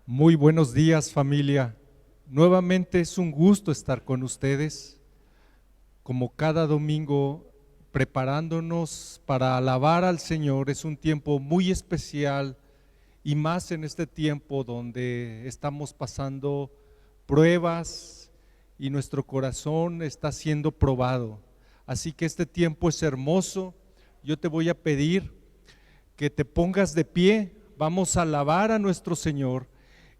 Muy buenos días, familia. Nuevamente es un gusto estar con ustedes, como cada domingo, preparándonos para alabar al Señor. Es un tiempo muy especial y más en este tiempo donde estamos pasando pruebas y nuestro corazón está siendo probado. Así que este tiempo es hermoso. Yo te voy a pedir que te pongas de pie. Vamos a alabar a nuestro Señor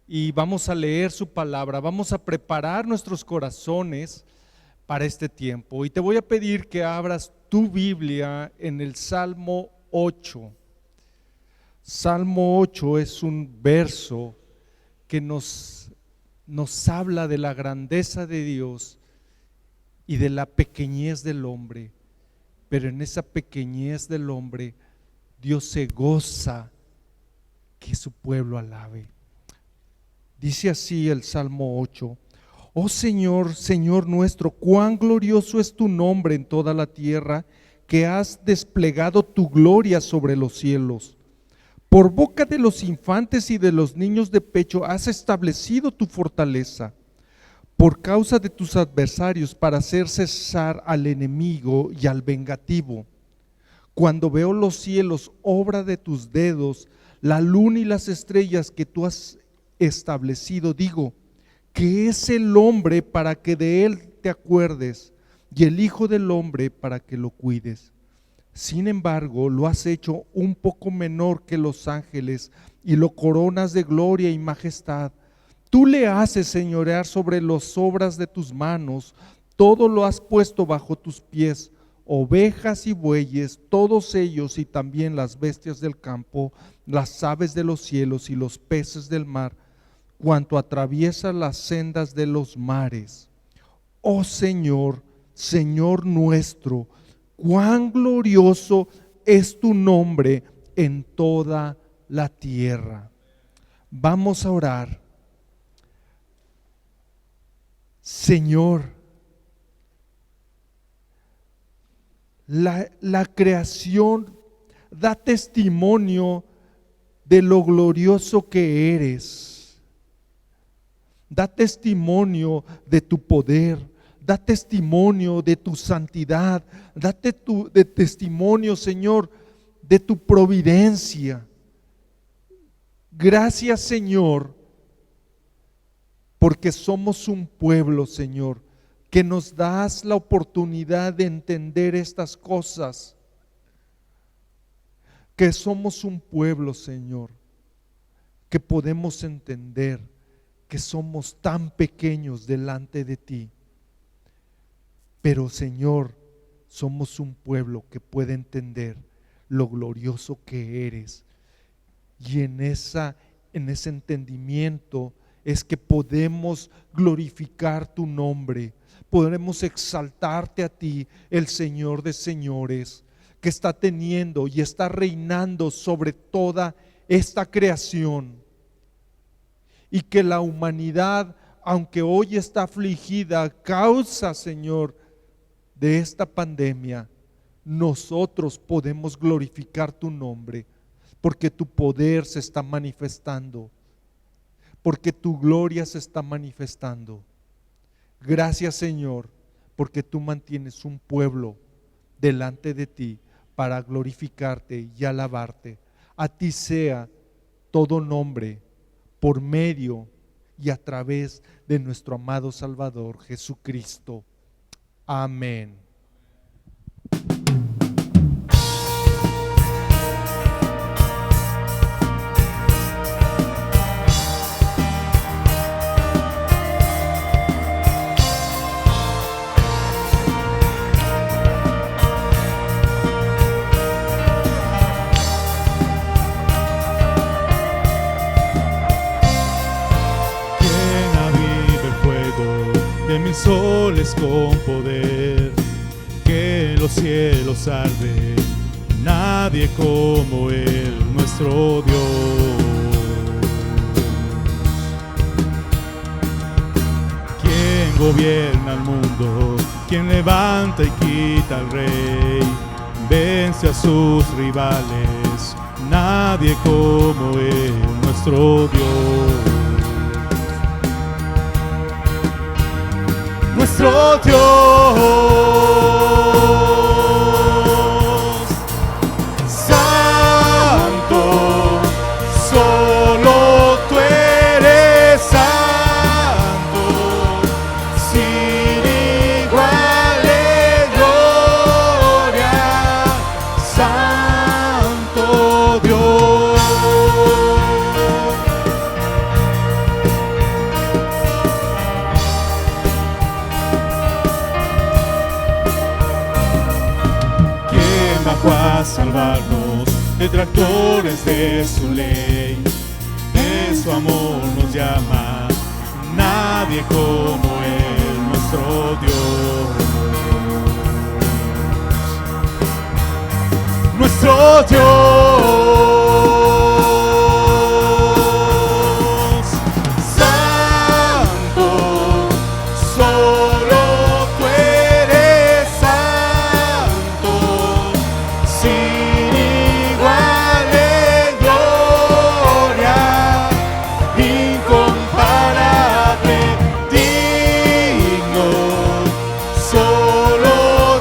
y vamos a leer su palabra, vamos a preparar nuestros corazones para este tiempo. Y te voy a pedir que abras tu Biblia en el Salmo 8. Salmo 8 es un verso que nos habla de la grandeza de Dios y de la pequeñez del hombre, pero en esa pequeñez del hombre Dios se goza que su pueblo alabe. Dice así el Salmo 8: Oh Señor, Señor nuestro, cuán glorioso es tu nombre en toda la tierra, que has desplegado tu gloria sobre los cielos. Por boca de los infantes y de los niños de pecho has establecido tu fortaleza, por causa de tus adversarios, para hacer cesar al enemigo y al vengativo. Cuando veo los cielos, obra de tus dedos, la luna y las estrellas que tú has establecido, digo, ¿qué es el hombre para que de él te acuerdes, y el hijo del hombre para que lo cuides? Sin embargo, lo has hecho un poco menor que los ángeles y lo coronas de gloria y majestad. Tú le haces señorear sobre las obras de tus manos, todo lo has puesto bajo tus pies, ovejas y bueyes, todos ellos, y también las bestias del campo, las aves de los cielos y los peces del mar, cuanto atraviesa las sendas de los mares. Oh Señor, Señor nuestro, cuán glorioso es tu nombre en toda la tierra. Vamos a orar. Señor, la creación da testimonio de lo glorioso que eres. Da testimonio de tu poder, da testimonio de tu santidad, de testimonio, Señor, de tu providencia. Gracias, Señor, porque somos un pueblo, Señor, que nos das la oportunidad de entender estas cosas, que somos un pueblo, Señor, que podemos entender que somos tan pequeños delante de ti, pero Señor, somos un pueblo que puede entender lo glorioso que eres, y en ese entendimiento es que podemos glorificar tu nombre, podremos exaltarte a ti, el Señor de señores, que está teniendo y está reinando sobre toda esta creación, y que la humanidad, aunque hoy está afligida a causa, Señor, de esta pandemia, nosotros podemos glorificar tu nombre, porque tu poder se está manifestando, porque tu gloria se está manifestando. Gracias, Señor, porque tú mantienes un pueblo delante de ti para glorificarte y alabarte. A ti sea todo nombre, por medio y a través de nuestro amado Salvador Jesucristo. Amén. Mil soles con poder, que los cielos arden, nadie como Él, nuestro Dios. Quien gobierna el mundo, quien levanta y quita al rey, vence a sus rivales, nadie como Él, nuestro Dios. nuestro Dios. Santo, solo tú eres santo, sin igual en gloria, Santo Dios. ¿Quién bajó a salvarnos, detractores de su ley? De su amor nos llama, nadie como Él, nuestro Dios. Nuestro Dios. Santo, solo tú eres santo, sin igual en gloria, incomparable, digno, solo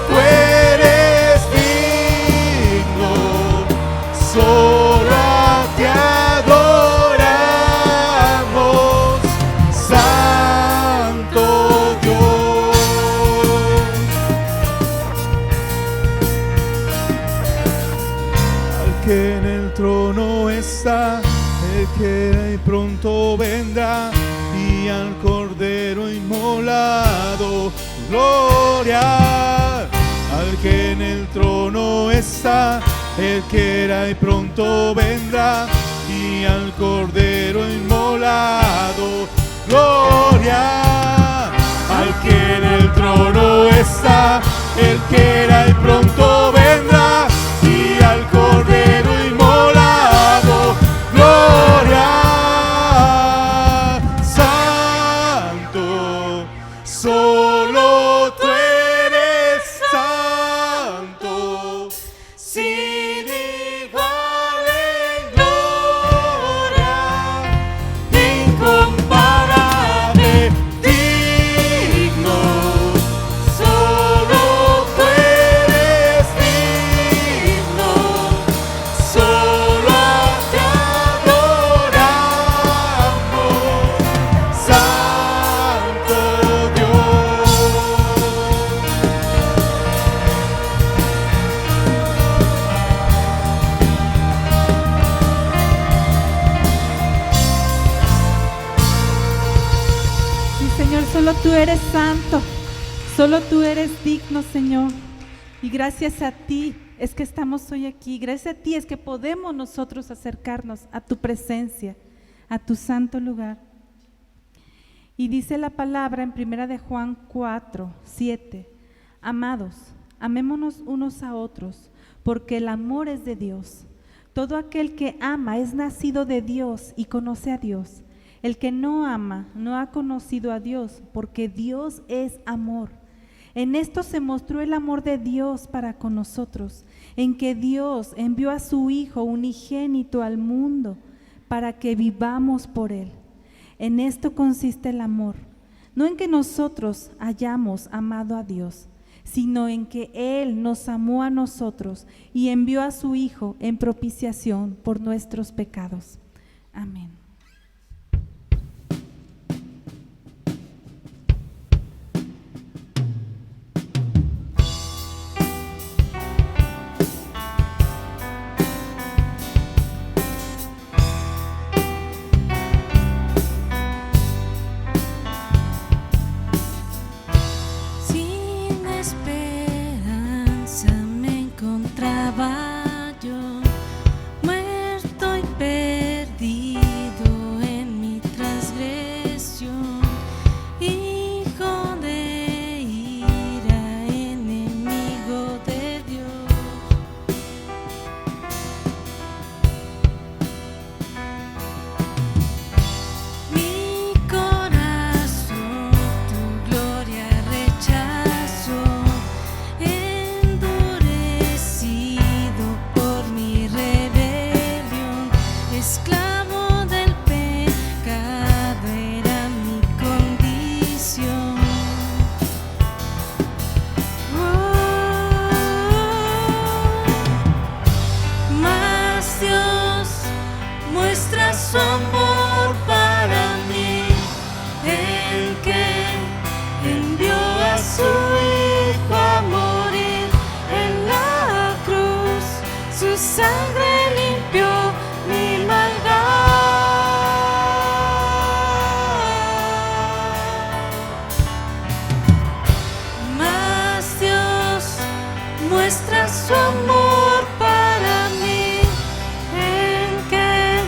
tú eres digno, solo a ti adoramos, Santo Dios. Al que en el trono está, el que era y pronto vendrá, y al Cordero inmolado, gloria. Al que en el trono está, el que era y pronto vendrá, y al Cordero inmolado, gloria. Al que en el trono está, el que era y pronto vendrá, y al Cordero inmolado, gloria. Santo, solo tú eres santo, sin igual en gloria, incomparable, digno, solo tú eres digno, solo te adoramos, Santo Dios. Sí, Señor, solo tú eres santo, solo tú eres digno, Señor. Y gracias a ti es que estamos hoy aquí, gracias a ti es que podemos nosotros acercarnos a tu presencia, a tu santo lugar. Y dice la palabra en 1 de Juan 4:7: Amados, amémonos unos a otros, porque el amor es de Dios. Todo aquel que ama es nacido de Dios y conoce a Dios. El que no ama no ha conocido a Dios, porque Dios es amor. En esto se mostró el amor de Dios para con nosotros, en que Dios envió a su Hijo unigénito al mundo para que vivamos por Él. En esto consiste el amor, no en que nosotros hayamos amado a Dios, sino en que Él nos amó a nosotros y envió a su Hijo en propiciación por nuestros pecados. Amén. Sin esperanza me encontraba yo, muerto y perdido su amor para mí, el que envió a su Hijo a morir en la cruz, su sangre limpió mi maldad. Mas Dios muestra su amor para mí, el que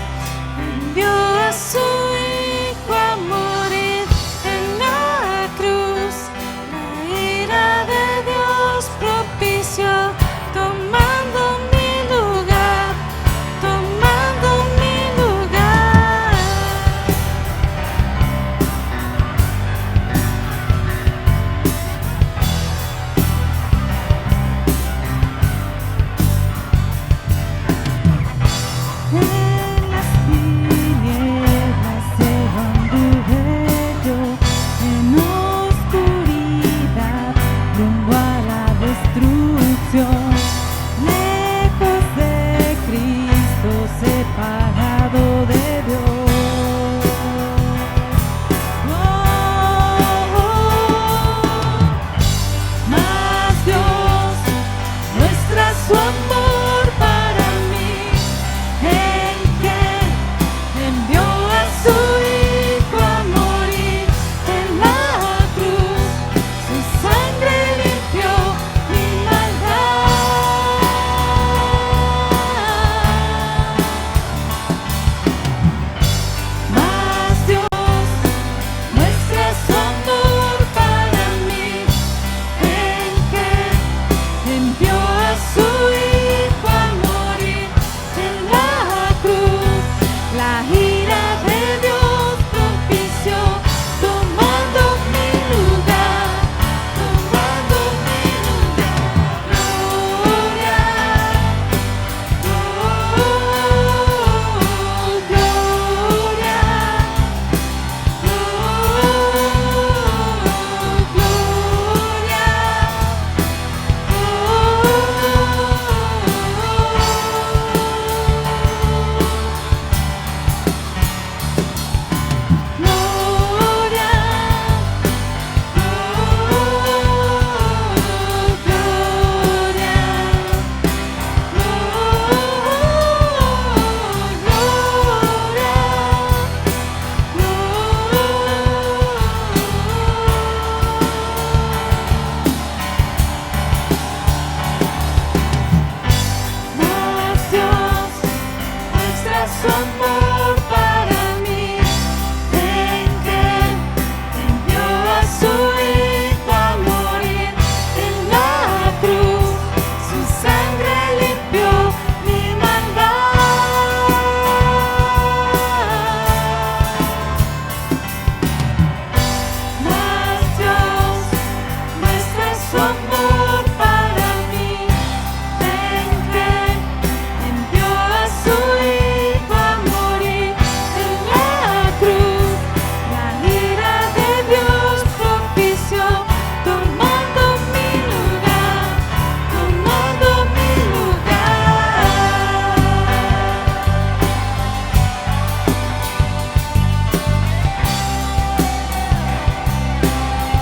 envió a su Hijo a morir en la cruz. La ira de Dios propició, tomando mi lugar, tomando mi lugar. En las tinieblas anduve yo, en oscuridad rumbo a la destrucción, lejos de Cristo, separado de Dios. Mas Dios muestra su amor para mí, el que envió a su Hijo a morir en la cruz, su sangre limpió mi maldad. Mas Dios muestra su amor para mí, el que envió a su Hijo a morir en la cruz. La ira de Dios propició, tomando mi lugar, tomando mi lugar. Gloria, Mas Dios muestra su amor para mí, el que envió a su Hijo a morir en la cruz, su sangre limpió mi maldad. Mas Dios muestra su amor para mí, el que envió a su Hijo a morir en la cruz. La ira de Dios propició, tomando mi lugar, tomando mi lugar. Mas Dios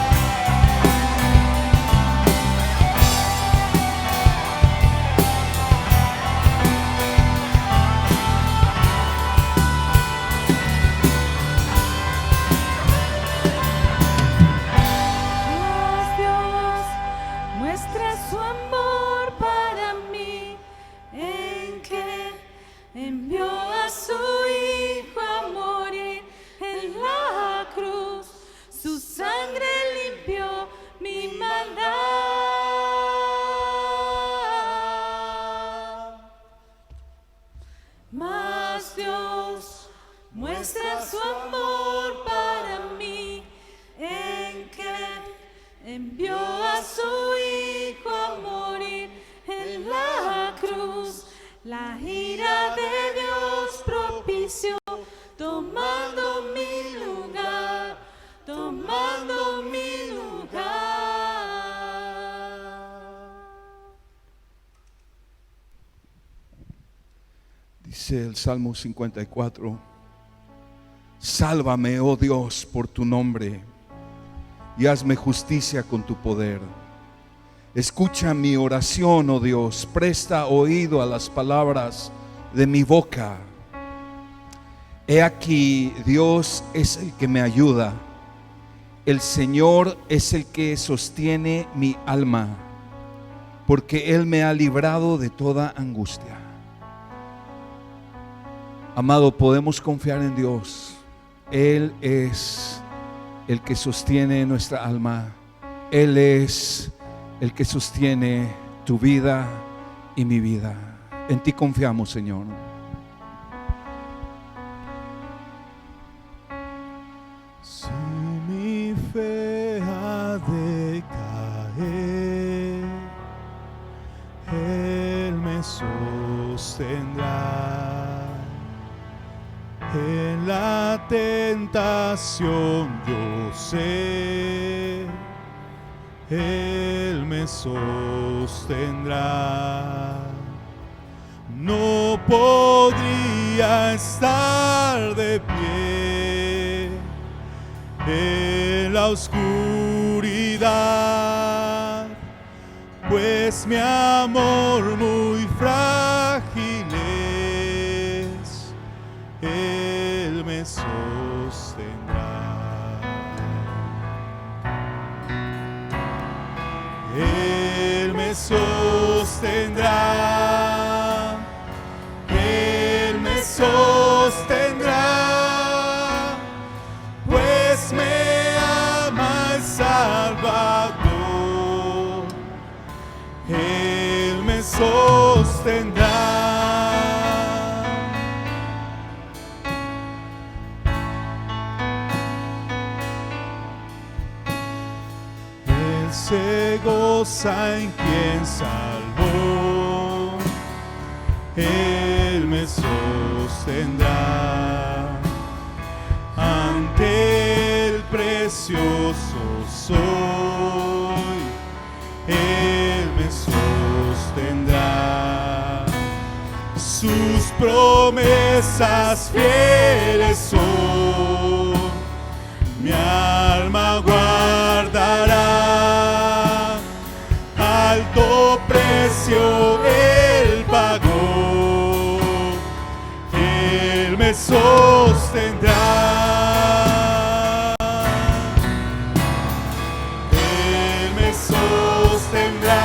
muestra su amor para mí, en que envió a su Hijo a morir en la cruz, su sangre limpió mi maldad. Mas Dios muestra su amor para mí, en que envió a su Hijo a morir en la cruz. La ira de Dios propició, tomando mi lugar, tomando mi lugar. Dice el Salmo 54, Sálvame, oh Dios, por tu nombre, y hazme justicia con tu poder. Escucha mi oración, oh Dios, presta oído a las palabras de mi boca. He aquí, Dios es el que me ayuda, el Señor es el que sostiene mi alma, porque Él me ha librado de toda angustia. Amado, podemos confiar en Dios. Él es el que sostiene nuestra alma. Él es el que sostiene tu vida y mi vida. En ti confiamos, Señor. Si mi fe ha de caer, Él me sostendrá. En la tentación yo sé, Él me sostendrá. No podría estar de pie en la oscuridad, pues mi amor muy frágil es, Él me sostendrá. Él me sostendrá, Él me sostendrá, pues me ama el Salvador. Él me sostendrá. Él se goza en quien salvó, Él me sostendrá. Ante el precioso soy, Él me sostendrá. Sus promesas fieles son, mi alma guardará. Alto precio Él pagó, Él me sostendrá. Él me sostendrá,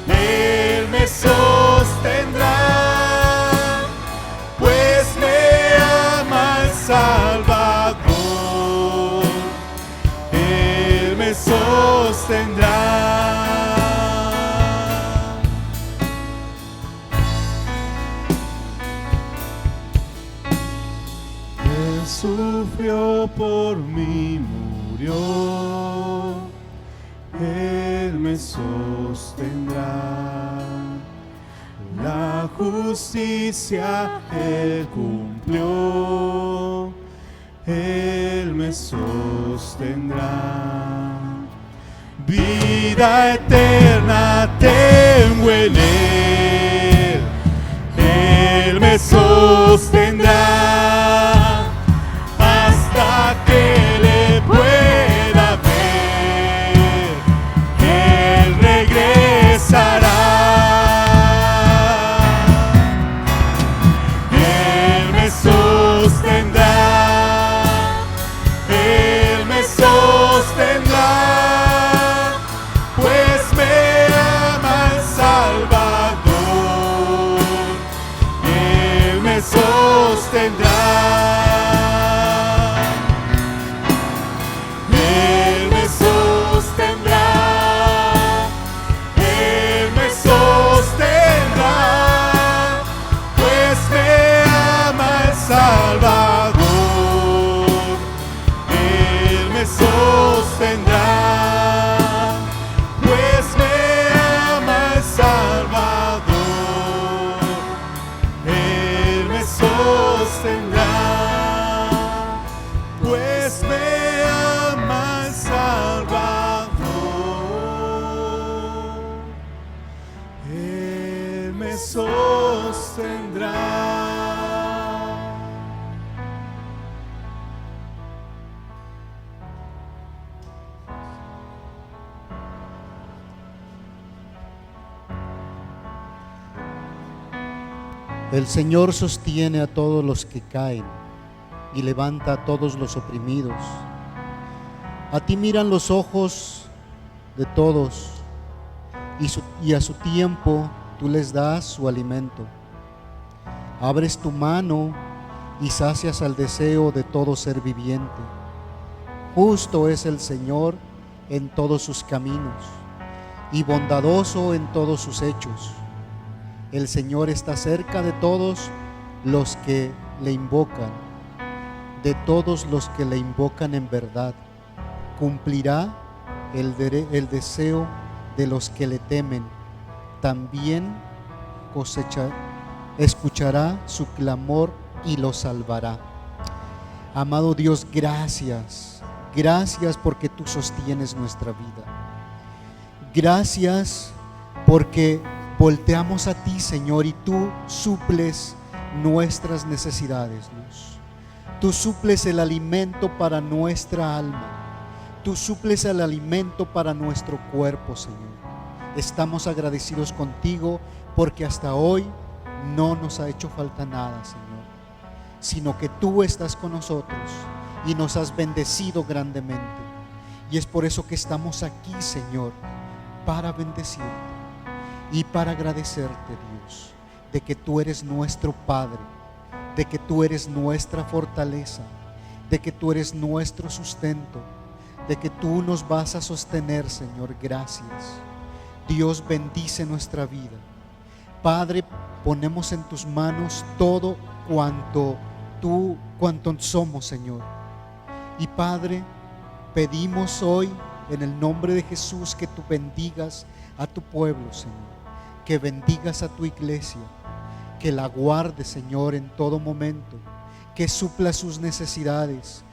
Él me sostendrá, pues me ama el Salvador. Él me sostendrá. Él sufrió por mí, murió, Él me sostendrá. La justicia Él cumplió, Él me sostendrá. Vida eterna tengo en Él me sostendrá, hasta que le pueda ver, Él regresará. Él me sostendrá, Él me sostendrá, pues me ama el Salvador. Él me sostendrá. Él me sostendrá, Él me sostendrá, pues me ama el Salvador. Él me sostendrá, pues me ama el Salvador. Él me sostendrá, pues me ama el Salvador. Él me sostendrá. El Señor sostiene a todos los que caen y levanta a todos los oprimidos. A ti miran los ojos de todos y a su tiempo tú les das su alimento. Abres tu mano y sacias al deseo de todo ser viviente. Justo es el Señor en todos sus caminos y bondadoso en todos sus hechos. El Señor está cerca de todos los que le invocan, de todos los que le invocan en verdad. Cumplirá el deseo de los que le temen. También escuchará su clamor y los salvará. Amado Dios, gracias. Gracias porque tú sostienes nuestra vida. Gracias porque volteamos a ti, Señor, y tú suples nuestras necesidades, Dios. Tú suples el alimento para nuestra alma. Tú suples el alimento para nuestro cuerpo, Señor. Estamos agradecidos contigo porque hasta hoy no nos ha hecho falta nada, Señor, sino que tú estás con nosotros y nos has bendecido grandemente. Y es por eso que estamos aquí, Señor, para bendecirte y para agradecerte, Dios, de que tú eres nuestro Padre, de que tú eres nuestra fortaleza, de que tú eres nuestro sustento, de que tú nos vas a sostener, Señor. Gracias. Dios, bendice nuestra vida. Padre, ponemos en tus manos todo cuanto somos, Señor. Y Padre, pedimos hoy en el nombre de Jesús que tú bendigas a tu pueblo, Señor, que bendigas a tu iglesia, que la guardes, Señor, en todo momento, que supla sus necesidades.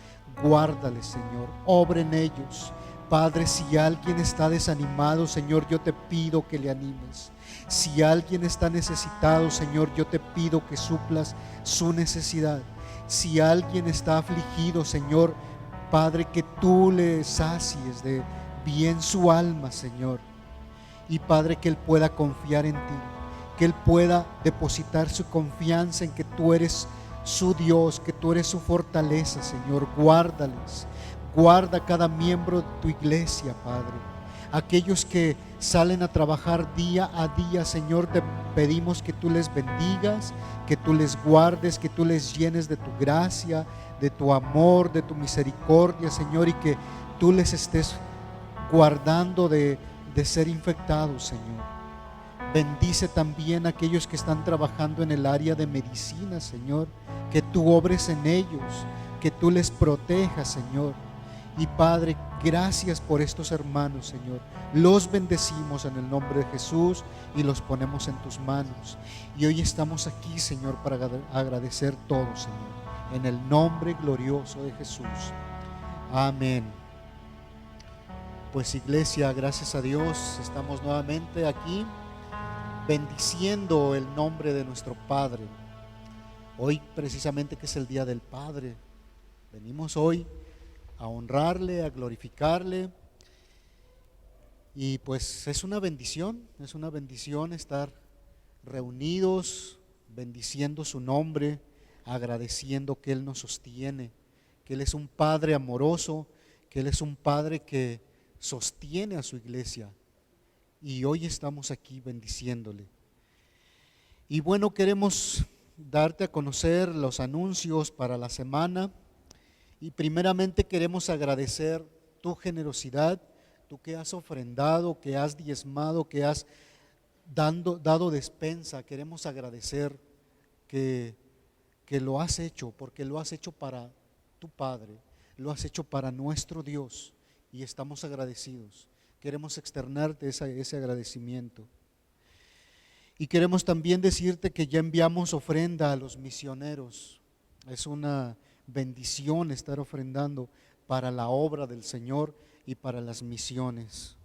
Guárdales, Señor, obra en ellos. Padre, si alguien está desanimado, Señor, yo te pido que le animes. Si alguien está necesitado, Señor, yo te pido que suplas su necesidad. Si alguien está afligido, Señor, Padre, que tú le sacies de bien su alma, Señor. Y Padre, que él pueda confiar en ti, que él pueda depositar su confianza en que tú eres su Dios, que tú eres su fortaleza, Señor. Guárdales, guarda cada miembro de tu iglesia, Padre. Aquellos que salen a trabajar día a día, Señor, te pedimos que tú les bendigas, que tú les guardes, que tú les llenes de tu gracia, de tu amor, de tu misericordia, Señor, y que tú les estés guardando de ser infectados, Señor. Bendice también a aquellos que están trabajando en el área de medicina, Señor, que tú obres en ellos, que tú les protejas, Señor. Y Padre, gracias por estos hermanos, Señor. Los bendecimos en el nombre de Jesús y los ponemos en tus manos. Y hoy estamos aquí, Señor, para agradecer todo, Señor, en el nombre glorioso de Jesús. Amén. Pues iglesia, gracias a Dios, estamos nuevamente aquí bendiciendo el nombre de nuestro Padre. Hoy precisamente que es el Día del Padre, venimos hoy a honrarle, a glorificarle. Y pues es una bendición estar reunidos, bendiciendo su nombre, agradeciendo que Él nos sostiene, que Él es un Padre amoroso, que Él es un Padre que sostiene a su iglesia. Y hoy estamos aquí bendiciéndole. Y bueno, queremos darte a conocer los anuncios para la semana. Y primeramente queremos agradecer tu generosidad, tú que has ofrendado, que has diezmado, que has dado despensa. Queremos agradecer que lo has hecho, porque lo has hecho para tu Padre, lo has hecho para nuestro Dios, y estamos agradecidos. Queremos externarte ese agradecimiento. Y queremos también decirte que ya enviamos ofrenda a los misioneros. Es una bendición estar ofrendando para la obra del Señor y para las misiones.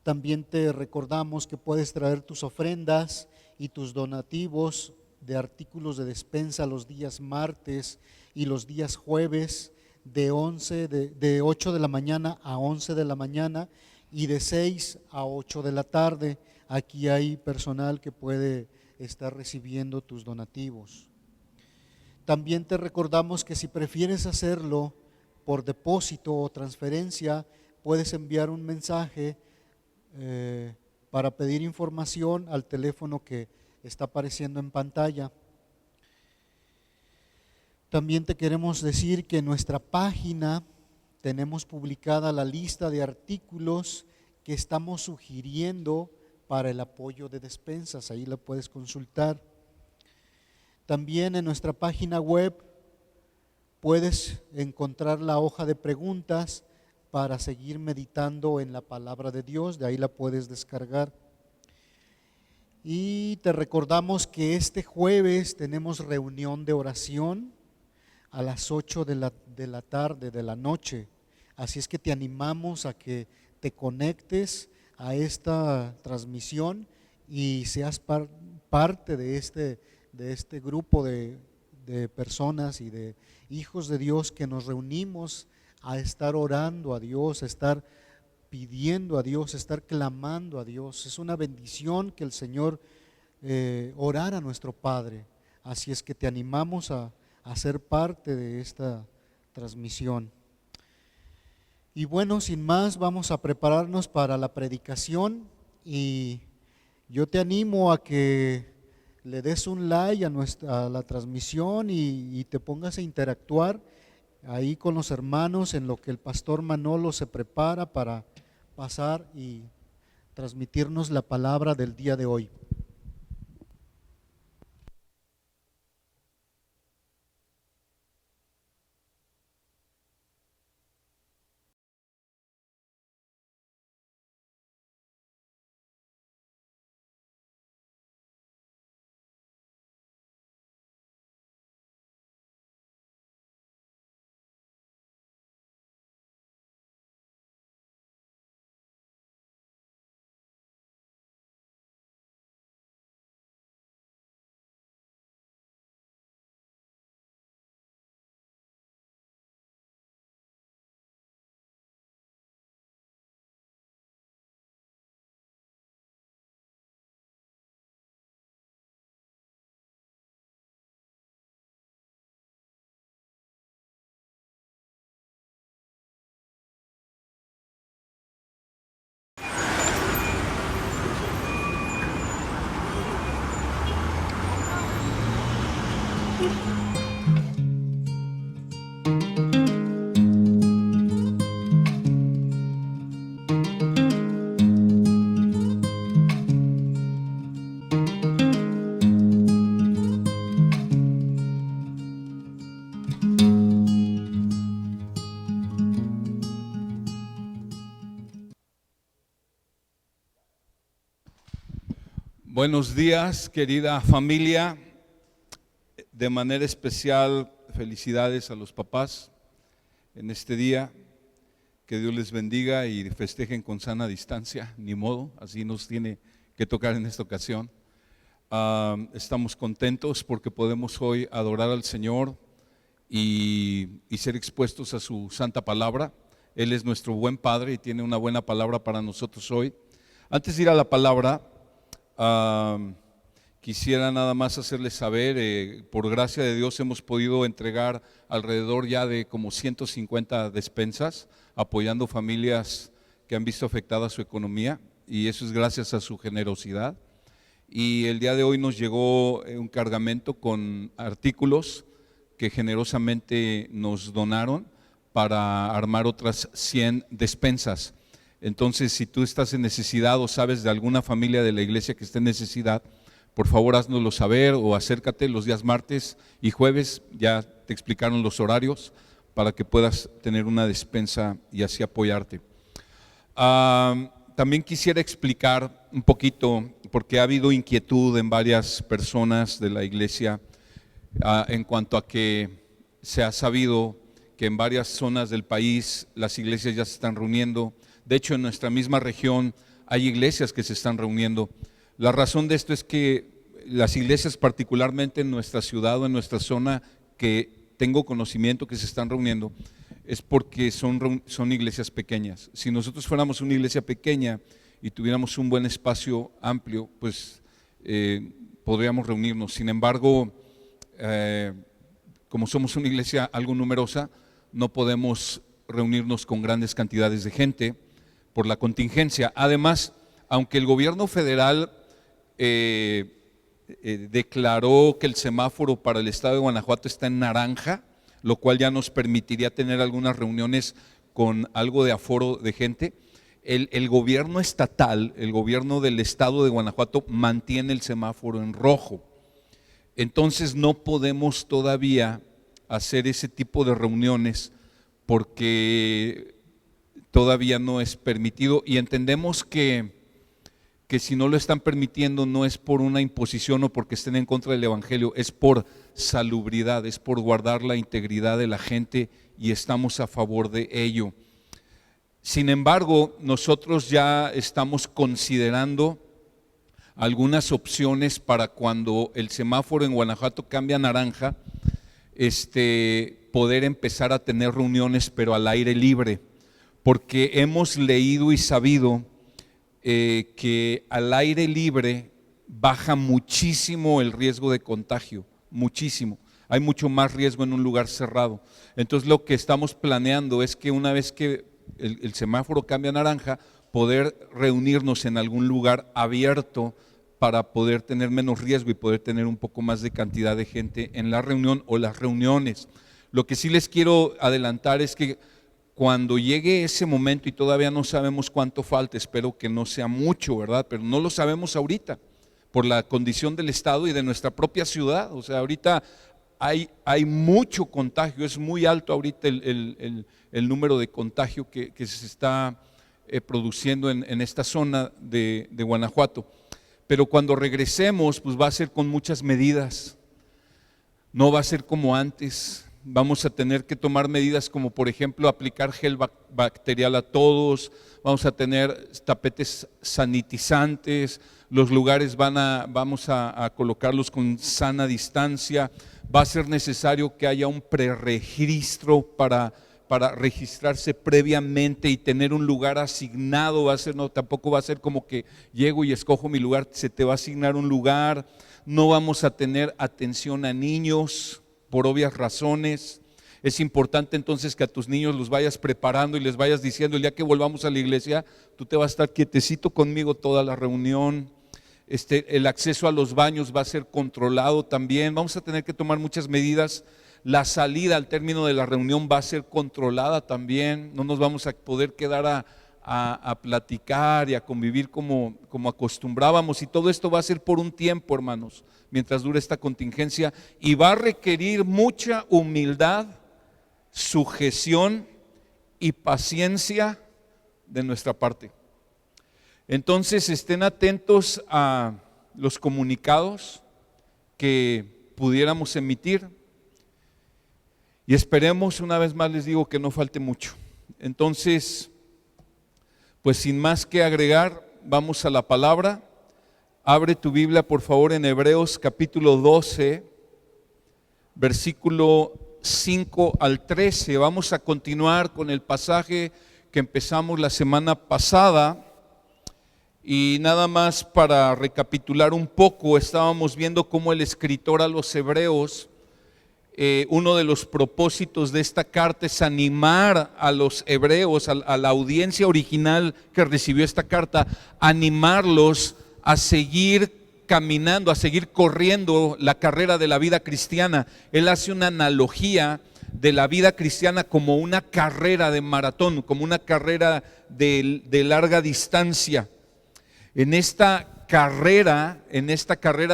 También te recordamos que puedes traer tus ofrendas y tus donativos de artículos de despensa los días martes y los días jueves de 8 de la mañana a 11 de la mañana y de 6 a 8 de la tarde. Aquí hay personal que puede estar recibiendo tus donativos. También te recordamos que si prefieres hacerlo por depósito o transferencia, puedes enviar un mensaje para pedir información al teléfono que está apareciendo en pantalla. También te queremos decir que en nuestra página tenemos publicada la lista de artículos que estamos sugiriendo para el apoyo de despensas. Ahí la puedes consultar. También en nuestra página web puedes encontrar la hoja de preguntas para seguir meditando en la palabra de Dios. De ahí la puedes descargar. Y te recordamos que este jueves tenemos reunión de oración a las 8 de la tarde, de la noche. Así es que te animamos a que te conectes a esta transmisión y seas parte de este grupo de personas y de hijos de Dios que nos reunimos a estar orando a Dios, a estar pidiendo a Dios, a estar clamando a Dios. Es una bendición que el Señor orar a nuestro Padre. Así es que te animamos a ser parte de esta transmisión. Y bueno, sin más, vamos a prepararnos para la predicación y yo te animo a que le des un like a la transmisión y te pongas a interactuar ahí con los hermanos en lo que el pastor Manolo se prepara para pasar y transmitirnos la palabra del día de hoy. Buenos días, querida familia. De manera especial, felicidades a los papás en este día. Que Dios les bendiga y festejen con sana distancia, ni modo, así nos tiene que tocar en esta ocasión. Estamos contentos porque podemos hoy adorar al Señor y ser expuestos a su santa palabra. Él es nuestro buen Padre y tiene una buena palabra para nosotros hoy. Antes de ir a la palabra, quisiera nada más hacerles saber, por gracia de Dios hemos podido entregar alrededor ya de como 150 despensas, apoyando familias que han visto afectada su economía, y eso es gracias a su generosidad. Y el día de hoy nos llegó un cargamento con artículos que generosamente nos donaron para armar otras 100 despensas. Entonces, si tú estás en necesidad o sabes de alguna familia de la iglesia que esté en necesidad, por favor haznoslo saber o acércate los días martes y jueves, ya te explicaron los horarios para que puedas tener una despensa y así apoyarte. También quisiera explicar un poquito, porque ha habido inquietud en varias personas de la iglesia en cuanto a que se ha sabido que en varias zonas del país las iglesias ya se están reuniendo. De hecho, en nuestra misma región hay iglesias que se están reuniendo. La razón de esto es que las iglesias, particularmente en nuestra ciudad o en nuestra zona, que tengo conocimiento que se están reuniendo, es porque son iglesias pequeñas. Si nosotros fuéramos una iglesia pequeña y tuviéramos un buen espacio amplio, pues podríamos reunirnos. Sin embargo, como somos una iglesia algo numerosa, no podemos reunirnos con grandes cantidades de gente por la contingencia. Además, aunque el gobierno federal declaró que el semáforo para el estado de Guanajuato está en naranja, lo cual ya nos permitiría tener algunas reuniones con algo de aforo de gente, el gobierno estatal, el gobierno del estado de Guanajuato mantiene el semáforo en rojo. Entonces no podemos todavía hacer ese tipo de reuniones porque todavía no es permitido, y entendemos que si no lo están permitiendo no es por una imposición o porque estén en contra del evangelio, es por salubridad, es por guardar la integridad de la gente, y estamos a favor de ello. Sin embargo, nosotros ya estamos considerando algunas opciones para cuando el semáforo en Guanajuato cambia a naranja, poder empezar a tener reuniones pero al aire libre, porque hemos leído y sabido que al aire libre baja muchísimo el riesgo de contagio, muchísimo. Hay mucho más riesgo en un lugar cerrado. Entonces lo que estamos planeando es que una vez que el semáforo cambia a naranja, poder reunirnos en algún lugar abierto para poder tener menos riesgo y poder tener un poco más de cantidad de gente en la reunión o las reuniones. Lo que sí les quiero adelantar es que cuando llegue ese momento, y todavía no sabemos cuánto falta, espero que no sea mucho, ¿verdad? Pero no lo sabemos ahorita, por la condición del estado y de nuestra propia ciudad. O sea, ahorita hay mucho contagio, es muy alto ahorita el número de contagio que se está produciendo en esta zona de Guanajuato. Pero cuando regresemos, pues va a ser con muchas medidas, no va a ser como antes. Vamos a tener que tomar medidas como, por ejemplo, aplicar gel bacterial a todos, vamos a tener tapetes sanitizantes, los lugares vamos a colocarlos con sana distancia, va a ser necesario que haya un preregistro para registrarse previamente y tener un lugar asignado. Tampoco va a ser como que llego y escojo mi lugar, se te va a asignar un lugar. No vamos a tener atención a niños por obvias razones. Es importante entonces que a tus niños los vayas preparando y les vayas diciendo: el día que volvamos a la iglesia, tú te vas a estar quietecito conmigo toda la reunión. El acceso a los baños va a ser controlado también. Vamos a tener que tomar muchas medidas. La salida al término de la reunión va a ser controlada también. No nos vamos a poder quedar a platicar y a convivir como acostumbrábamos, y todo esto va a ser por un tiempo, hermanos, mientras dure esta contingencia, y va a requerir mucha humildad, sujeción y paciencia de nuestra parte. Entonces estén atentos a los comunicados que pudiéramos emitir, y esperemos, una vez más les digo, que no falte mucho. Entonces, pues sin más que agregar, vamos a la palabra. Abre tu Biblia, por favor, en Hebreos capítulo 12, versículo 5 al 13. Vamos a continuar con el pasaje que empezamos la semana pasada. Y nada más para recapitular un poco, estábamos viendo cómo el escritor a los hebreos, uno de los propósitos de esta carta es animar a los hebreos, a la audiencia original que recibió esta carta, animarlos a seguir caminando, a seguir corriendo la carrera de la vida cristiana. Él hace una analogía de la vida cristiana como una carrera de maratón, como una carrera de larga distancia. En esta carrera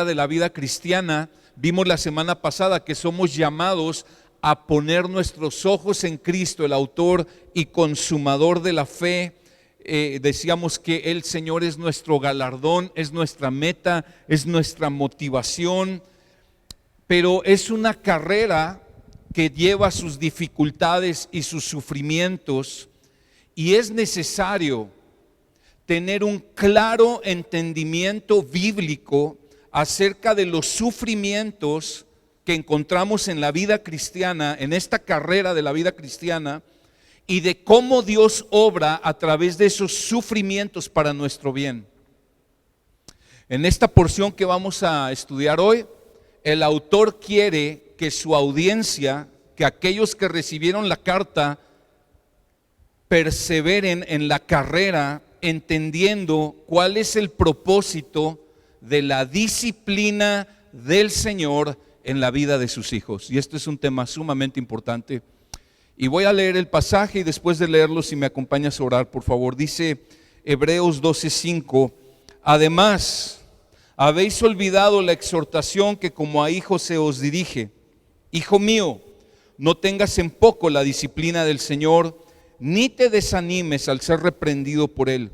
de la vida cristiana, vimos la semana pasada que somos llamados a poner nuestros ojos en Cristo, el autor y consumador de la fe. Decíamos que el Señor es nuestro galardón, es nuestra meta, es nuestra motivación, pero es una carrera que lleva sus dificultades y sus sufrimientos, y es necesario tener un claro entendimiento bíblico acerca de los sufrimientos que encontramos en la vida cristiana, en esta carrera de la vida cristiana, y de cómo Dios obra a través de esos sufrimientos para nuestro bien. En esta porción que vamos a estudiar hoy, el autor quiere que su audiencia, que aquellos que recibieron la carta, perseveren en la carrera, entendiendo cuál es el propósito de la disciplina del Señor en la vida de sus hijos. Y esto es un tema sumamente importante. Y voy a leer el pasaje y después de leerlo, si me acompañas a orar, por favor. Dice Hebreos 12:5: además, habéis olvidado la exhortación que como a hijos se os dirige. Hijo mío, no tengas en poco la disciplina del Señor, ni te desanimes al ser reprendido por Él,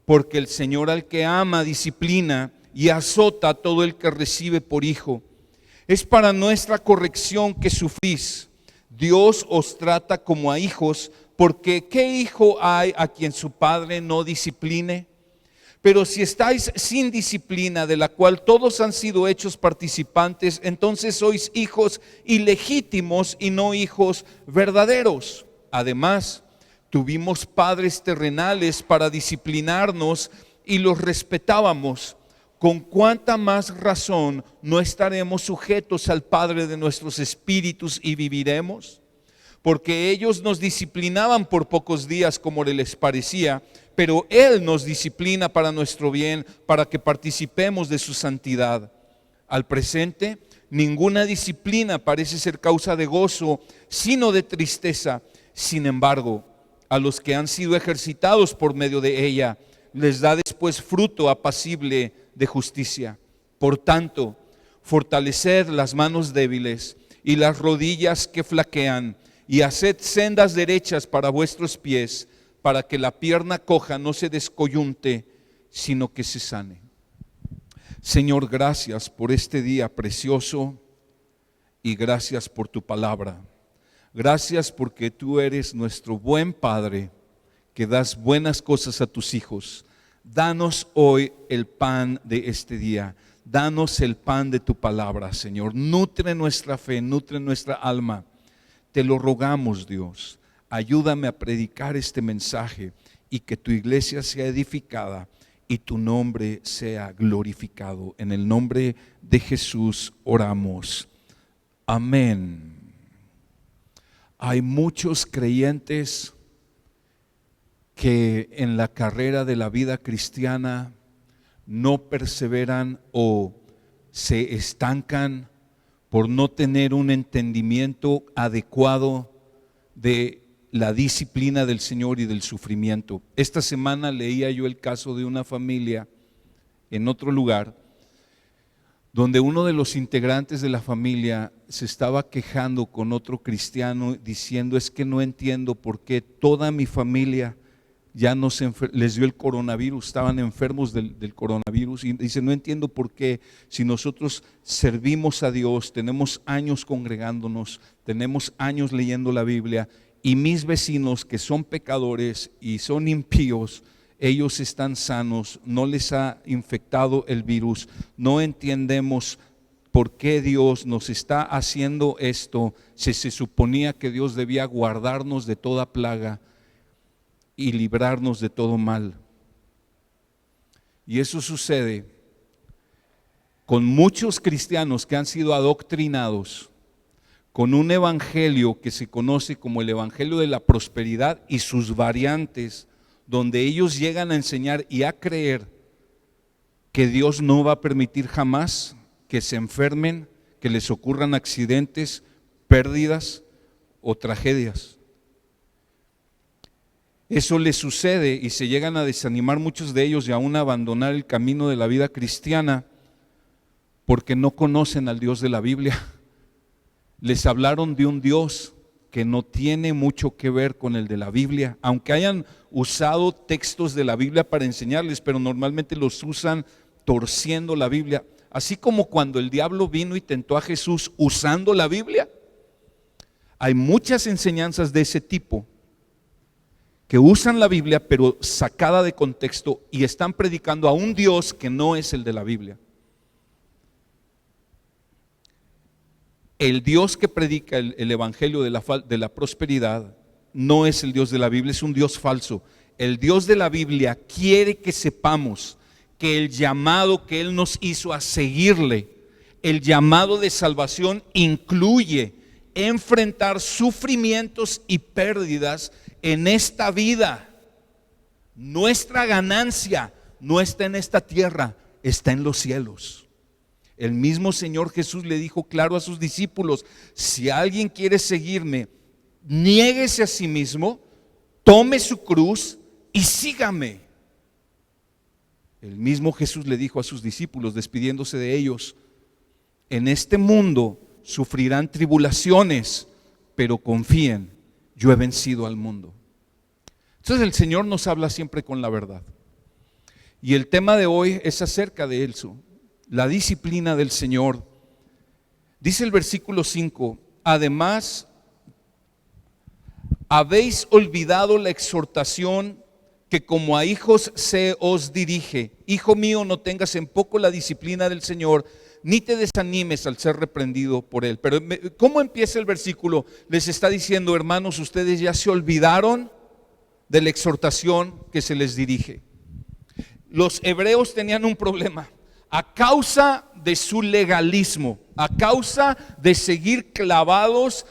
porque el Señor al que ama disciplina y azota a todo el que recibe por hijo. Es para nuestra corrección que sufrís. Dios os trata como a hijos, porque ¿qué hijo hay a quien su padre no discipline? Pero si estáis sin disciplina, de la cual todos han sido hechos participantes, entonces sois hijos ilegítimos y no hijos verdaderos. Además, tuvimos padres terrenales para disciplinarnos y los respetábamos. ¿Con cuánta más razón no estaremos sujetos al Padre de nuestros espíritus y viviremos? Porque ellos nos disciplinaban por pocos días como les parecía, pero Él nos disciplina para nuestro bien, para que participemos de su santidad. Al presente, ninguna disciplina parece ser causa de gozo, sino de tristeza. Sin embargo, a los que han sido ejercitados por medio de ella, les da después fruto apacible de justicia. Por tanto, fortaleced las manos débiles y las rodillas que flaquean, y haced sendas derechas para vuestros pies, para que la pierna coja no se descoyunte, sino que se sane. Señor, gracias por este día precioso y gracias por tu palabra. Gracias porque tú eres nuestro buen Padre, que das buenas cosas a tus hijos. Danos hoy el pan de este día. Danos el pan de tu palabra, Señor. Nutre nuestra fe, nutre nuestra alma. Te lo rogamos, Dios. Ayúdame a predicar este mensaje y que tu iglesia sea edificada y tu nombre sea glorificado. En el nombre de Jesús oramos. Amén. Hay muchos creyentes que en la carrera de la vida cristiana no perseveran o se estancan por no tener un entendimiento adecuado de la disciplina del Señor y del sufrimiento. Esta semana leía yo el caso de una familia en otro lugar, donde uno de los integrantes de la familia se estaba quejando con otro cristiano diciendo: es que no entiendo por qué toda mi familia ya no les dio el coronavirus, estaban enfermos del coronavirus, y dice: no entiendo por qué, si nosotros servimos a Dios, tenemos años congregándonos, tenemos años leyendo la Biblia, y mis vecinos que son pecadores y son impíos, ellos están sanos, no les ha infectado el virus. No entendemos por qué Dios nos está haciendo esto, si se suponía que Dios debía guardarnos de toda plaga y librarnos de todo mal. Y eso sucede con muchos cristianos que han sido adoctrinados con un evangelio que se conoce como el evangelio de la prosperidad y sus variantes, donde ellos llegan a enseñar y a creer que Dios no va a permitir jamás que se enfermen, que les ocurran accidentes, pérdidas o tragedias. Eso les sucede y se llegan a desanimar muchos de ellos y aún a abandonar el camino de la vida cristiana porque no conocen al Dios de la Biblia. Les hablaron de un Dios que no tiene mucho que ver con el de la Biblia, aunque hayan usado textos de la Biblia para enseñarles, pero normalmente los usan torciendo la Biblia. Así como cuando el diablo vino y tentó a Jesús usando la Biblia, hay muchas enseñanzas de ese tipo que usan la Biblia pero sacada de contexto y están predicando a un Dios que no es el de la Biblia. El Dios que predica el evangelio de la prosperidad no es el Dios de la Biblia, es un Dios falso. El Dios de la Biblia quiere que sepamos que el llamado que Él nos hizo a seguirle, el llamado de salvación incluye enfrentar sufrimientos y pérdidas en esta vida. Nuestra ganancia no está en esta tierra, está en los cielos. El mismo Señor Jesús le dijo claro a sus discípulos: si alguien quiere seguirme, niéguese a sí mismo, tome su cruz y sígame. El mismo Jesús le dijo a sus discípulos, despidiéndose de ellos: en este mundo sufrirán tribulaciones, pero confíen, yo he vencido al mundo. Entonces el Señor nos habla siempre con la verdad. Y el tema de hoy es acerca de eso, la disciplina del Señor. Dice el versículo 5: además, habéis olvidado la exhortación que como a hijos se os dirige. Hijo mío, no tengas en poco la disciplina del Señor, ni te desanimes al ser reprendido por Él. Pero ¿cómo empieza el versículo? Les está diciendo: hermanos, ustedes ya se olvidaron de la exhortación que se les dirige. Los hebreos tenían un problema. A causa de su legalismo, a causa de seguir clavados,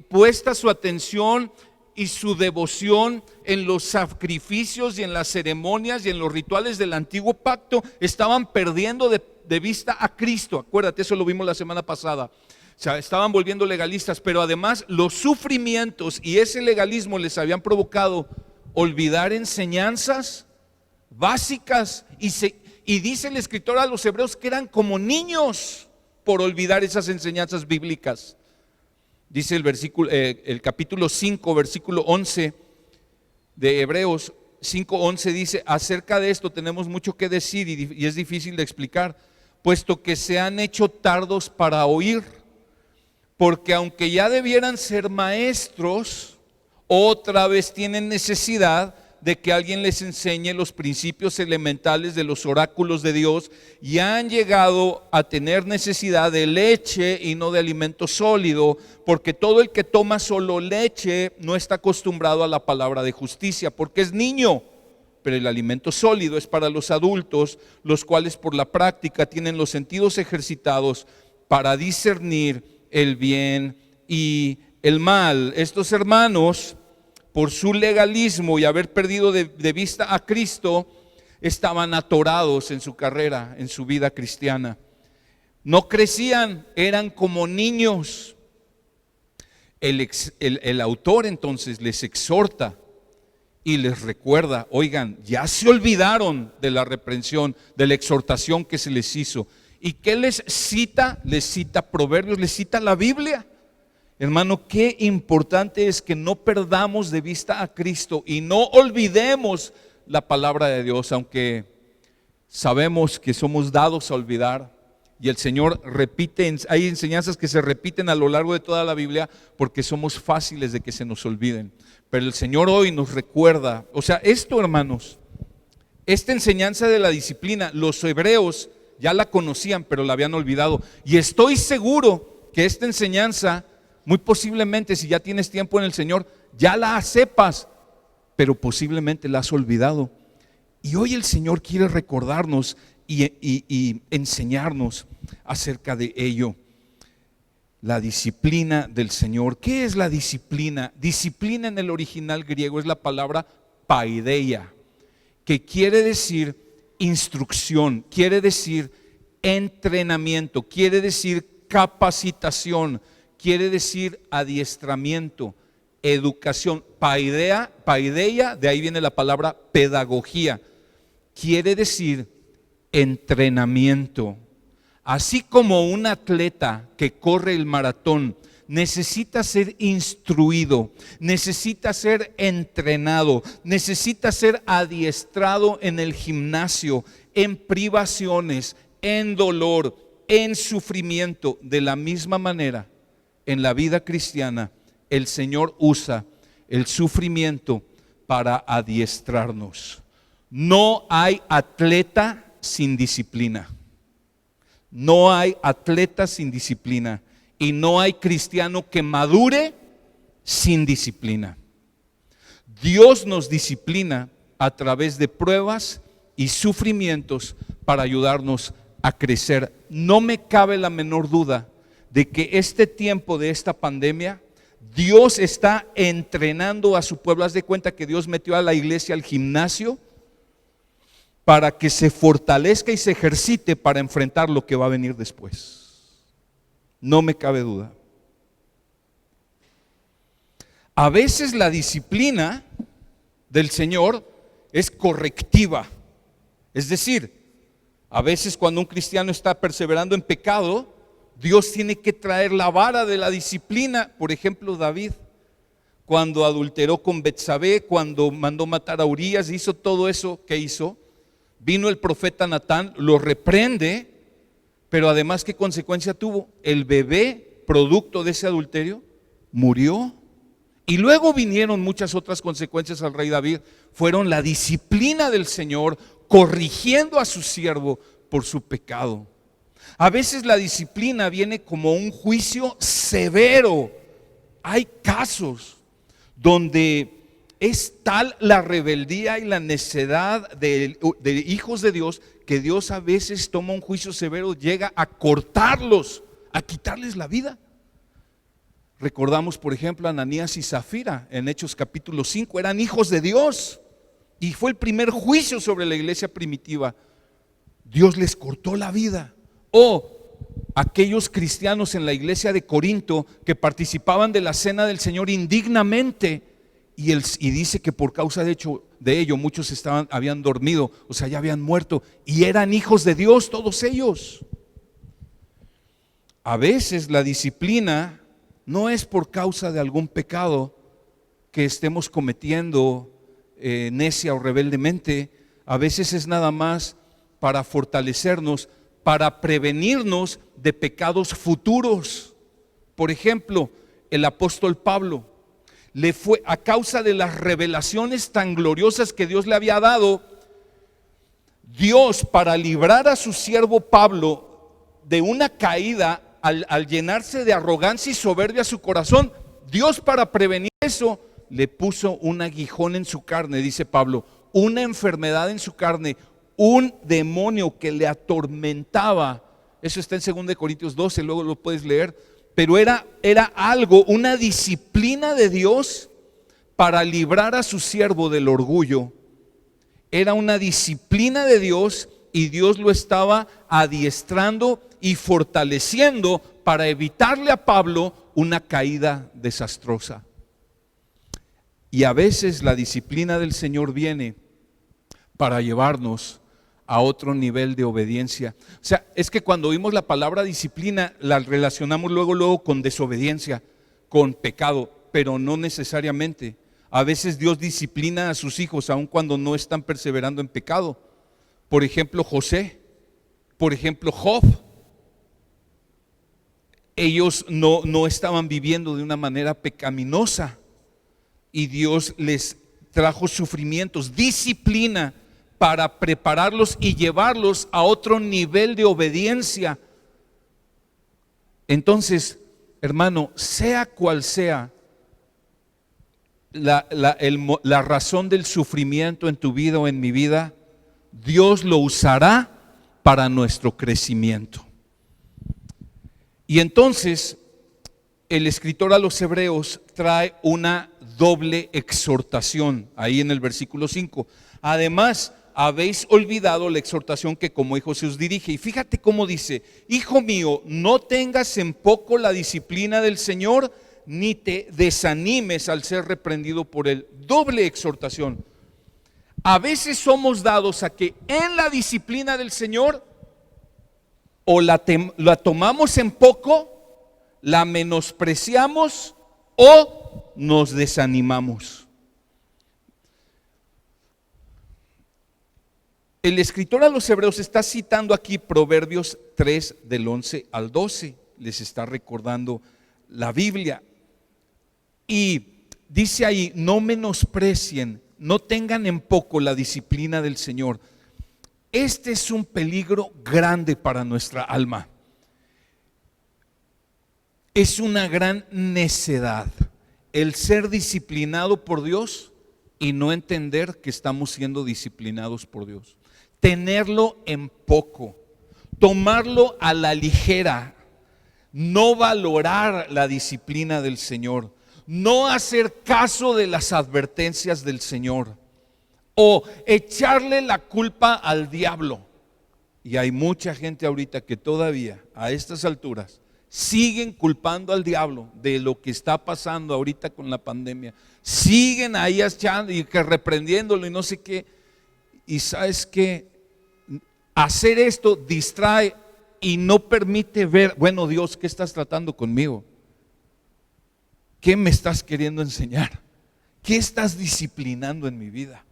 puesta su atención y su devoción en los sacrificios y en las ceremonias y en los rituales del antiguo pacto, estaban perdiendo de vista a Cristo. Acuérdate, eso lo vimos la semana pasada. O sea, estaban volviendo legalistas, pero además los sufrimientos y ese legalismo les habían provocado olvidar enseñanzas básicas, y dice el escritor a los hebreos que eran como niños por olvidar esas enseñanzas bíblicas. Dice el capítulo 5, versículo 11 de Hebreos 5:11, dice: acerca de esto tenemos mucho que decir y es difícil de explicar, puesto que se han hecho tardos para oír, porque aunque ya debieran ser maestros, otra vez tienen necesidad de que alguien les enseñe los principios elementales de los oráculos de Dios, y han llegado a tener necesidad de leche y no de alimento sólido, porque todo el que toma solo leche no está acostumbrado a la palabra de justicia, porque es niño. Pero el alimento sólido es para los adultos, los cuales por la práctica tienen los sentidos ejercitados para discernir el bien y el mal. Estos hermanos, por su legalismo y haber perdido de vista a Cristo, estaban atorados en su carrera, en su vida cristiana. No crecían, eran como niños. El autor entonces les exhorta y les recuerda: oigan, ya se olvidaron de la reprensión, de la exhortación que se les hizo. ¿Y qué les cita? Les cita Proverbios, les cita la Biblia. Hermano, qué importante es que no perdamos de vista a Cristo y no olvidemos la palabra de Dios, aunque sabemos que somos dados a olvidar. Y el Señor repite, hay enseñanzas que se repiten a lo largo de toda la Biblia porque somos fáciles de que se nos olviden. Pero el Señor hoy nos recuerda, o sea, esto, hermanos, esta enseñanza de la disciplina, los hebreos ya la conocían, pero la habían olvidado. Y estoy seguro que esta enseñanza, muy posiblemente, si ya tienes tiempo en el Señor, ya la sepas, pero posiblemente la has olvidado. Y hoy el Señor quiere recordarnos y enseñarnos acerca de ello. La disciplina del Señor. ¿Qué es la disciplina? Disciplina en el original griego es la palabra paideia, que quiere decir instrucción, quiere decir entrenamiento, quiere decir capacitación, quiere decir adiestramiento, educación. Paideia, de ahí viene la palabra pedagogía, quiere decir entrenamiento. Así como un atleta que corre el maratón necesita ser instruido, necesita ser entrenado, necesita ser adiestrado en el gimnasio, en privaciones, en dolor, en sufrimiento, de la misma manera, en la vida cristiana, el Señor usa el sufrimiento para adiestrarnos. No hay atleta sin disciplina. No hay atleta sin disciplina. Y no hay cristiano que madure sin disciplina. Dios nos disciplina a través de pruebas y sufrimientos para ayudarnos a crecer. No me cabe la menor duda de que este tiempo de esta pandemia, Dios está entrenando a su pueblo. Haz de cuenta que Dios metió a la iglesia al gimnasio para que se fortalezca y se ejercite para enfrentar lo que va a venir después. No me cabe duda. A veces la disciplina del Señor es correctiva. Es decir, a veces cuando un cristiano está perseverando en pecado, Dios tiene que traer la vara de la disciplina. Por ejemplo, David, cuando adulteró con Betsabé, cuando mandó matar a Urías, hizo todo eso que hizo. Vino el profeta Natán, lo reprende, pero además, ¿qué consecuencia tuvo? El bebé, producto de ese adulterio, murió. Y luego vinieron muchas otras consecuencias al rey David. Fueron la disciplina del Señor corrigiendo a su siervo por su pecado. A veces la disciplina viene como un juicio severo. Hay casos donde es tal la rebeldía y la necedad de hijos de Dios que Dios a veces toma un juicio severo, llega a cortarlos, a quitarles la vida. Recordamos, por ejemplo, a Ananías y Zafira en Hechos capítulo 5, eran hijos de Dios y fue el primer juicio sobre la iglesia primitiva. Dios les cortó la vida. O aquellos cristianos en la iglesia de Corinto que participaban de la cena del Señor indignamente y dice que por causa de ello muchos habían dormido, o sea, ya habían muerto y eran hijos de Dios todos ellos. A veces la disciplina no es por causa de algún pecado que estemos cometiendo necia o rebeldemente. A veces es nada más para fortalecernos, para prevenirnos de pecados futuros. Por ejemplo, el apóstol Pablo le fue a causa de las revelaciones tan gloriosas que Dios le había dado. Dios, para librar a su siervo Pablo de una caída al llenarse de arrogancia y soberbia su corazón, Dios, para prevenir eso, le puso un aguijón en su carne, dice Pablo, una enfermedad en su carne, un demonio que le atormentaba. Eso está en 2 Corintios 12, luego lo puedes leer. Pero era algo, una disciplina de Dios para librar a su siervo del orgullo. Era una disciplina de Dios y Dios lo estaba adiestrando y fortaleciendo para evitarle a Pablo una caída desastrosa. Y a veces la disciplina del Señor viene para llevarnos a otro nivel de obediencia. O sea, es que cuando oímos la palabra disciplina, la relacionamos luego con desobediencia, con pecado, pero no necesariamente. A veces Dios disciplina a sus hijos aun cuando no están perseverando en pecado. Por ejemplo, José, por ejemplo, Job. Ellos no estaban viviendo de una manera pecaminosa y Dios les trajo sufrimientos, disciplina, para prepararlos y llevarlos a otro nivel de obediencia. Entonces, hermano, sea cual sea la razón del sufrimiento en tu vida o en mi vida, Dios lo usará para nuestro crecimiento. Y entonces, el escritor a los Hebreos trae una doble exhortación ahí en el versículo 5. Además, habéis olvidado la exhortación que como hijo se os dirige. Y fíjate cómo dice: hijo mío, no tengas en poco la disciplina del Señor, ni te desanimes al ser reprendido por él. Doble exhortación. A veces somos dados a que en la disciplina del Señor o la tomamos en poco, la menospreciamos o nos desanimamos. El escritor a los Hebreos está citando aquí Proverbios 3 del 11 al 12, les está recordando la Biblia y dice ahí: no menosprecien, no tengan en poco la disciplina del Señor. Este es un peligro grande para nuestra alma. Es una gran necedad el ser disciplinado por Dios y no entender que estamos siendo disciplinados por Dios. tenerlo en poco, tomarlo a la ligera, no valorar la disciplina del Señor, no hacer caso de las advertencias del Señor o echarle la culpa al diablo. Y hay mucha gente ahorita que todavía a estas alturas siguen culpando al diablo de lo que está pasando ahorita con la pandemia. Siguen ahí echando y que reprendiéndolo y no sé qué. Y sabes que hacer esto distrae y no permite ver, bueno, Dios, ¿qué estás tratando conmigo? ¿Qué me estás queriendo enseñar? ¿Qué estás disciplinando en mi vida?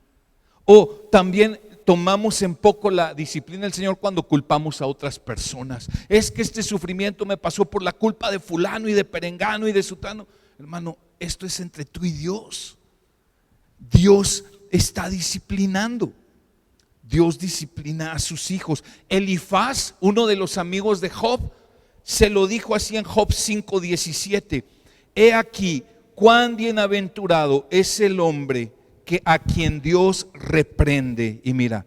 O también tomamos en poco la disciplina del Señor cuando culpamos a otras personas. Es que este sufrimiento me pasó por la culpa de fulano y de perengano y de sutano. Hermano, esto es entre tú y Dios. Dios está disciplinando. Dios disciplina a sus hijos. Elifaz, uno de los amigos de Job, se lo dijo así en Job 5:17. He aquí cuán bienaventurado es el hombre que a quien Dios reprende. Y mira,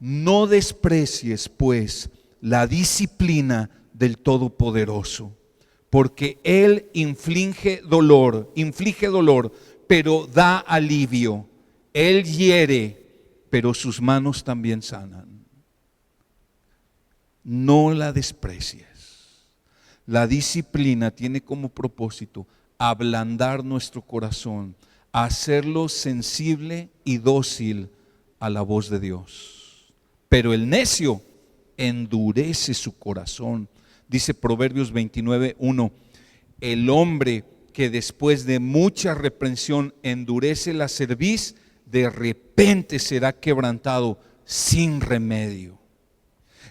no desprecies pues la disciplina del Todopoderoso, porque Él inflige dolor, pero da alivio. Él hiere, pero sus manos también sanan. No la desprecies. La disciplina tiene como propósito ablandar nuestro corazón, hacerlo sensible y dócil a la voz de Dios. Pero el necio endurece su corazón. Dice Proverbios 29:1, el hombre que después de mucha reprensión endurece la cerviz, de repente será quebrantado sin remedio.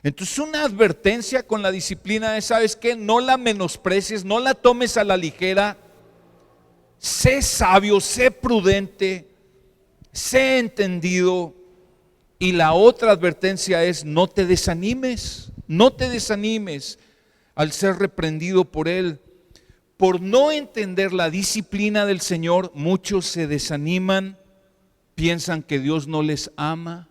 Entonces una advertencia con la disciplina es, ¿sabes qué? No la menosprecies, no la tomes a la ligera. Sé sabio, sé prudente, sé entendido. Y la otra advertencia es, no te desanimes al ser reprendido por Él. Por no entender la disciplina del Señor, muchos se desaniman, piensan que Dios no les ama,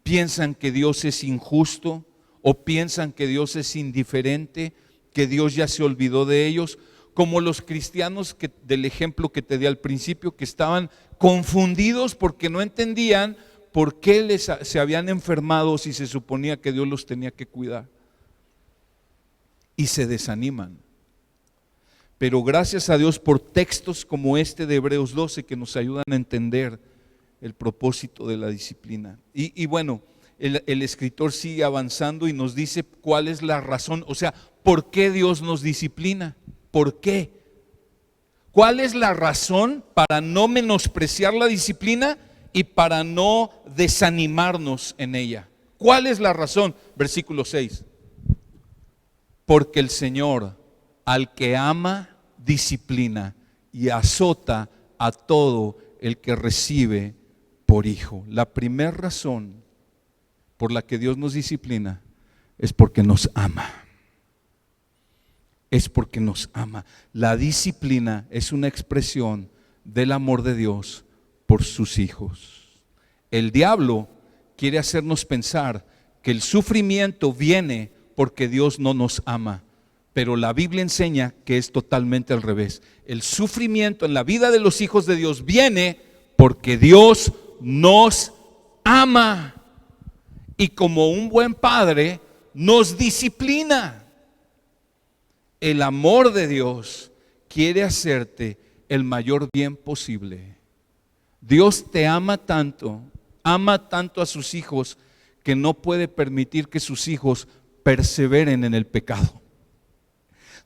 piensan que Dios es injusto o piensan que Dios es indiferente, que Dios ya se olvidó de ellos, como los cristianos del ejemplo que te di al principio, que estaban confundidos porque no entendían por qué se habían enfermado si se suponía que Dios los tenía que cuidar, y se desaniman. Pero gracias a Dios por textos como este de Hebreos 12 que nos ayudan a entender el propósito de la disciplina. Y bueno, el escritor sigue avanzando y nos dice cuál es la razón, o sea, ¿por qué Dios nos disciplina? ¿Por qué? ¿Cuál es la razón para no menospreciar la disciplina y para no desanimarnos en ella? ¿Cuál es la razón? Versículo 6. Porque el Señor al que ama disciplina y azota a todo el que recibe por hijo. La primera razón por la que Dios nos disciplina es porque nos ama. Es porque nos ama. La disciplina es una expresión del amor de Dios por sus hijos. El diablo quiere hacernos pensar que el sufrimiento viene porque Dios no nos ama, pero la Biblia enseña que es totalmente al revés. El sufrimiento en la vida de los hijos de Dios viene porque Dios nos ama y como un buen padre nos disciplina. El amor de Dios quiere hacerte el mayor bien posible. Dios te ama tanto a sus hijos, que no puede permitir que sus hijos perseveren en el pecado.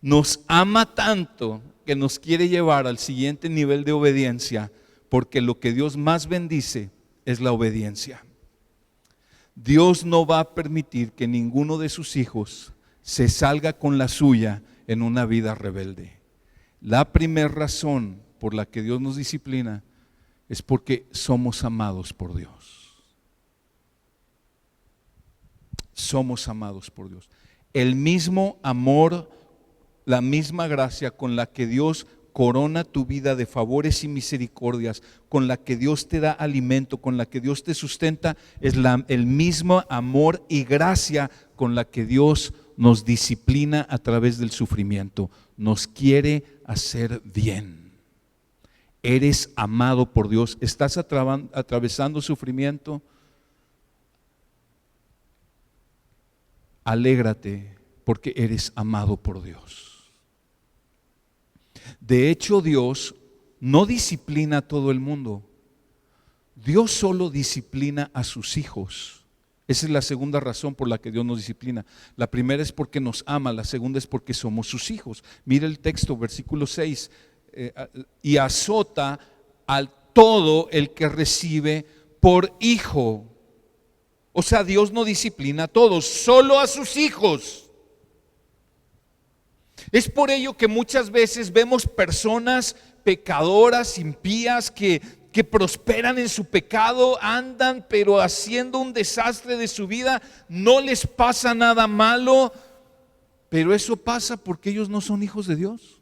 Nos ama tanto que nos quiere llevar al siguiente nivel de obediencia, porque lo que Dios más bendice es la obediencia. Dios no va a permitir que ninguno de sus hijos se salga con la suya en una vida rebelde. La primera razón por la que Dios nos disciplina es porque somos amados por Dios. Somos amados por Dios. El mismo amor, la misma gracia con la que Dios corona tu vida de favores y misericordias, con la que Dios te da alimento, con la que Dios te sustenta, es el mismo amor y gracia con la que Dios nos disciplina a través del sufrimiento. Nos quiere hacer bien. Eres amado por Dios. ¿Estás atravesando sufrimiento? Alégrate porque eres amado por Dios. De hecho, Dios no disciplina a todo el mundo. Dios solo disciplina a sus hijos. Esa es la segunda razón por la que Dios nos disciplina. La primera es porque nos ama, la segunda es porque somos sus hijos. Mira el texto, versículo 6. Y azota al todo el que recibe por hijo. O sea, Dios no disciplina a todos, solo a sus hijos. Es por ello que muchas veces vemos personas pecadoras, impías, que prosperan en su pecado, andan pero haciendo un desastre de su vida, no les pasa nada malo, pero eso pasa porque ellos no son hijos de Dios.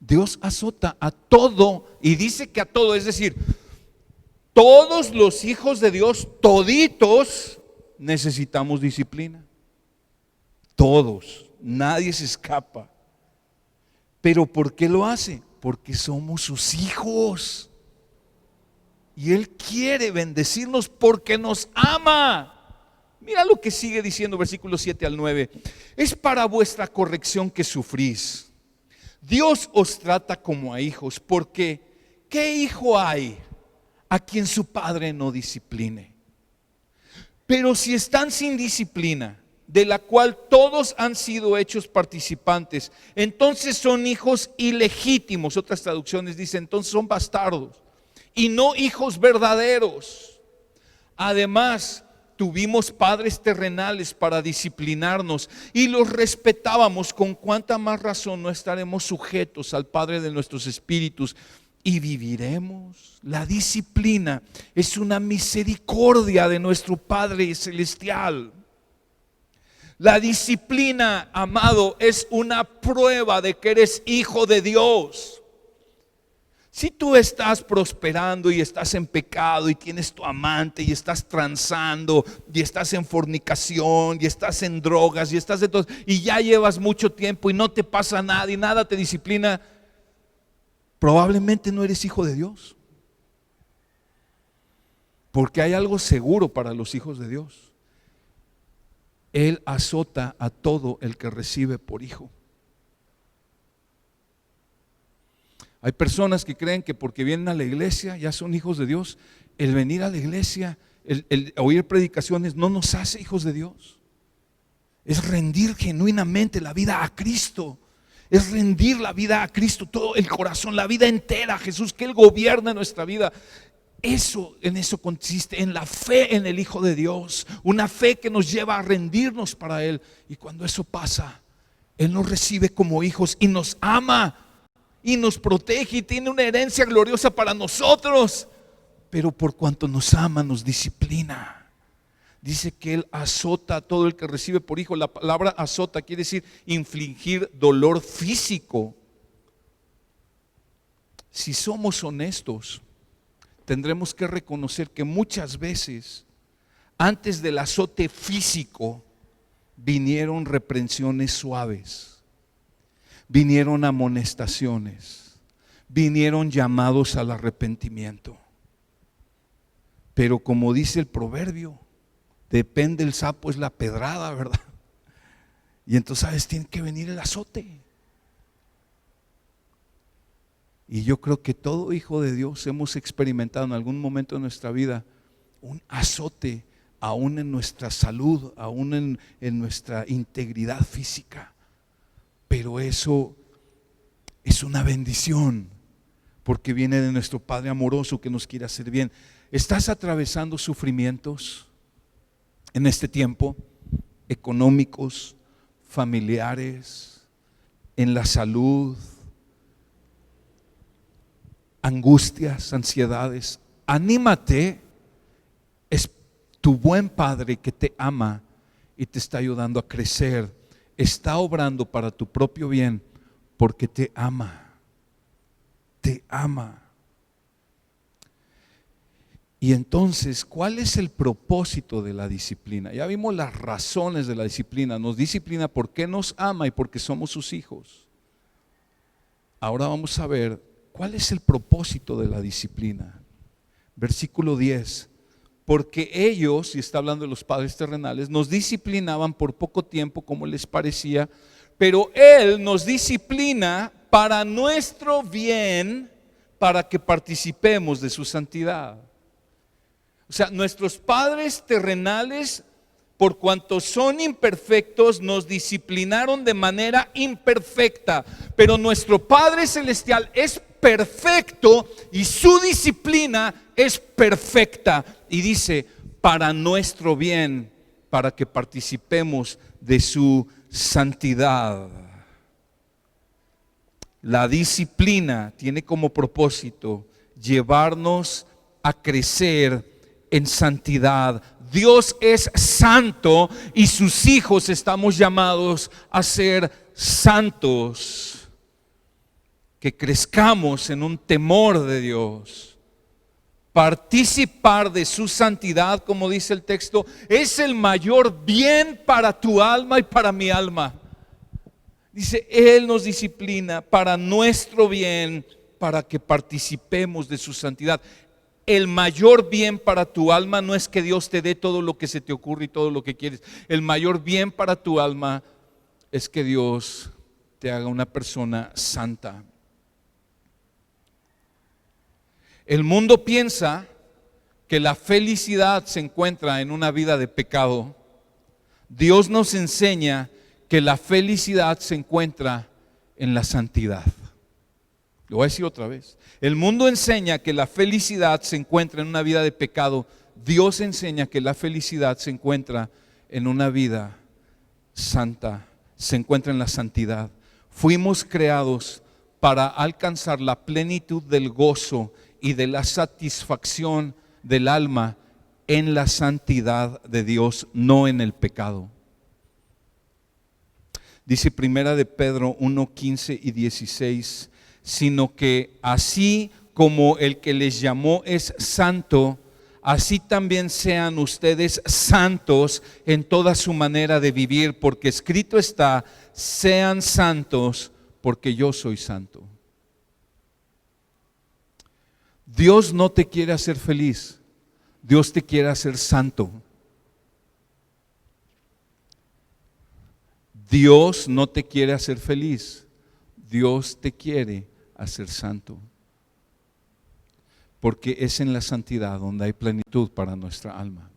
Dios azota a todo, y dice que a todo, es decir, todos los hijos de Dios, toditos, necesitamos disciplina. Todos, nadie se escapa. ¿Pero por qué lo hace? Porque somos sus hijos. Y Él quiere bendecirnos porque nos ama. Mira lo que sigue diciendo, versículos 7 al 9. Es para vuestra corrección que sufrís. Dios os trata como a hijos, porque ¿qué hijo hay a quien su padre no discipline? Pero si están sin disciplina, de la cual todos han sido hechos participantes, entonces son hijos ilegítimos. Otras traducciones dicen, entonces son bastardos y no hijos verdaderos. Además, tuvimos padres terrenales para disciplinarnos y los respetábamos. Con cuánta más razón no estaremos sujetos al Padre de nuestros espíritus y viviremos. La disciplina es una misericordia de nuestro Padre celestial. La disciplina, amado, es una prueba de que eres hijo de Dios. Si tú estás prosperando y estás en pecado y tienes tu amante y estás transando y estás en fornicación y estás en drogas y estás de todo, y ya llevas mucho tiempo y no te pasa nada y nada te disciplina, probablemente no eres hijo de Dios. Porque hay algo seguro para los hijos de Dios. Él azota a todo el que recibe por hijo. Hay personas que creen que porque vienen a la iglesia ya son hijos de Dios. El venir a la iglesia, el oír predicaciones no nos hace hijos de Dios. Es rendir genuinamente la vida a Cristo. Es rendir la vida a Cristo, todo el corazón, la vida entera a Jesús, que Él gobierne nuestra vida. En eso consiste, en la fe en el Hijo de Dios, una fe que nos lleva a rendirnos para Él. Y cuando eso pasa, Él nos recibe como hijos y nos ama y nos protege y tiene una herencia gloriosa para nosotros. Pero por cuanto nos ama, nos disciplina. Dice que Él azota a todo el que recibe por hijo. La palabra azota quiere decir infligir dolor físico. Si somos honestos, tendremos que reconocer que muchas veces antes del azote físico vinieron reprensiones suaves, vinieron amonestaciones, vinieron llamados al arrepentimiento. Pero como dice el proverbio, depende el sapo es la pedrada, ¿verdad? Y entonces, ¿sabes? Tiene que venir el azote. Y yo creo que todo hijo de Dios hemos experimentado en algún momento de nuestra vida un azote, aún en nuestra salud, aún en nuestra integridad física. Pero eso es una bendición, porque viene de nuestro Padre amoroso que nos quiere hacer bien. ¿Estás atravesando sufrimientos en este tiempo? Económicos, familiares, en la salud, angustias, ansiedades. Anímate, es tu buen Padre que te ama y te está ayudando a crecer, está obrando para tu propio bien, porque te ama, te ama. Y entonces, ¿cuál es el propósito de la disciplina? Ya vimos las razones de la disciplina. Nos disciplina porque nos ama y porque somos sus hijos. Ahora vamos a ver cuál es el propósito de la disciplina. Versículo 10. Porque ellos, y está hablando de los padres terrenales, nos disciplinaban por poco tiempo como les parecía, pero Él nos disciplina para nuestro bien, para que participemos de su santidad. O sea, nuestros padres terrenales, por cuanto son imperfectos, nos disciplinaron de manera imperfecta, pero nuestro Padre Celestial es perfecto y su disciplina es perfecta. Y dice, para nuestro bien, para que participemos de su santidad. La disciplina tiene como propósito llevarnos a crecer en santidad. Dios es santo y sus hijos estamos llamados a ser santos. Que crezcamos en un temor de Dios. Participar de su santidad, como dice el texto, es el mayor bien para tu alma y para mi alma. Dice, Él nos disciplina para nuestro bien, para que participemos de su santidad. El mayor bien para tu alma no es que Dios te dé todo lo que se te ocurre y todo lo que quieres. El mayor bien para tu alma es que Dios te haga una persona santa. El mundo piensa que la felicidad se encuentra en una vida de pecado. Dios nos enseña que la felicidad se encuentra en la santidad. Lo voy a decir otra vez. El mundo enseña que la felicidad se encuentra en una vida de pecado. Dios enseña que la felicidad se encuentra en una vida santa, se encuentra en la santidad. Fuimos creados para alcanzar la plenitud del gozo y de la satisfacción del alma en la santidad de Dios, no en el pecado. Dice Primera de Pedro 1:15 y 16, sino que así como el que les llamó es santo, así también sean ustedes santos en toda su manera de vivir, porque escrito está, sean santos porque yo soy santo. Dios no te quiere hacer feliz, Dios te quiere hacer santo. Dios no te quiere hacer feliz, Dios te quiere hacer santo. Porque es en la santidad donde hay plenitud para nuestra alma.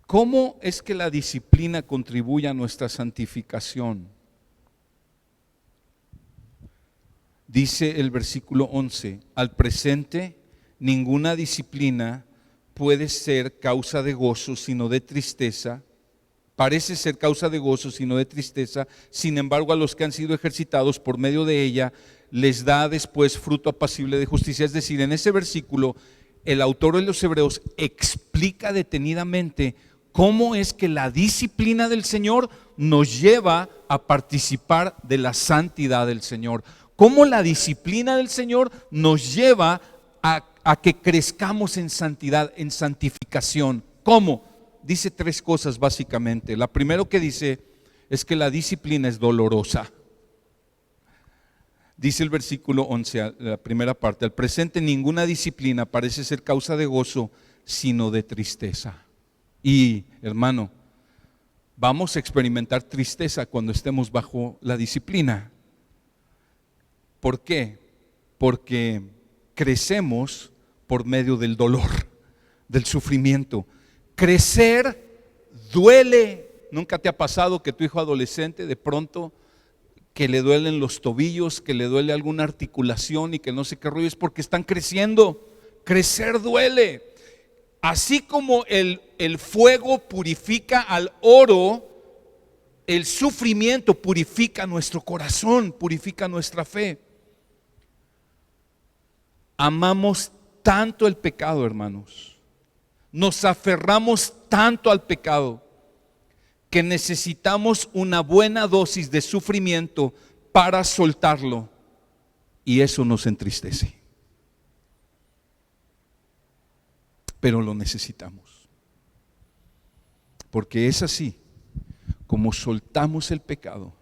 ¿Cómo es que la disciplina contribuye a nuestra santificación? Dice el versículo 11, al presente ninguna disciplina puede ser causa de gozo, sino de tristeza. Parece ser causa de gozo, sino de tristeza. Sin embargo, a los que han sido ejercitados por medio de ella, les da después fruto apacible de justicia. Es decir, en ese versículo, el autor de los Hebreos explica detenidamente cómo es que la disciplina del Señor nos lleva a participar de la santidad del Señor. Cómo la disciplina del Señor nos lleva a que crezcamos en santidad, en santificación. ¿Cómo? Dice tres cosas básicamente. La primera que dice es que la disciplina es dolorosa. Dice el versículo 11, la primera parte, al presente ninguna disciplina parece ser causa de gozo, sino de tristeza. Y hermano, vamos a experimentar tristeza cuando estemos bajo la disciplina. ¿Por qué? Porque crecemos por medio del dolor, del sufrimiento. Crecer duele. ¿Nunca te ha pasado que tu hijo adolescente de pronto que le duelen los tobillos, que le duele alguna articulación y que no sé qué rollo? Es porque están creciendo. Crecer duele. Así como el fuego purifica al oro, el sufrimiento purifica nuestro corazón, purifica nuestra fe. Amamos tanto el pecado, hermanos. nos aferramos tanto al pecado que necesitamos una buena dosis de sufrimiento para soltarlo, y eso nos entristece. Pero lo necesitamos, porque es así como soltamos el pecado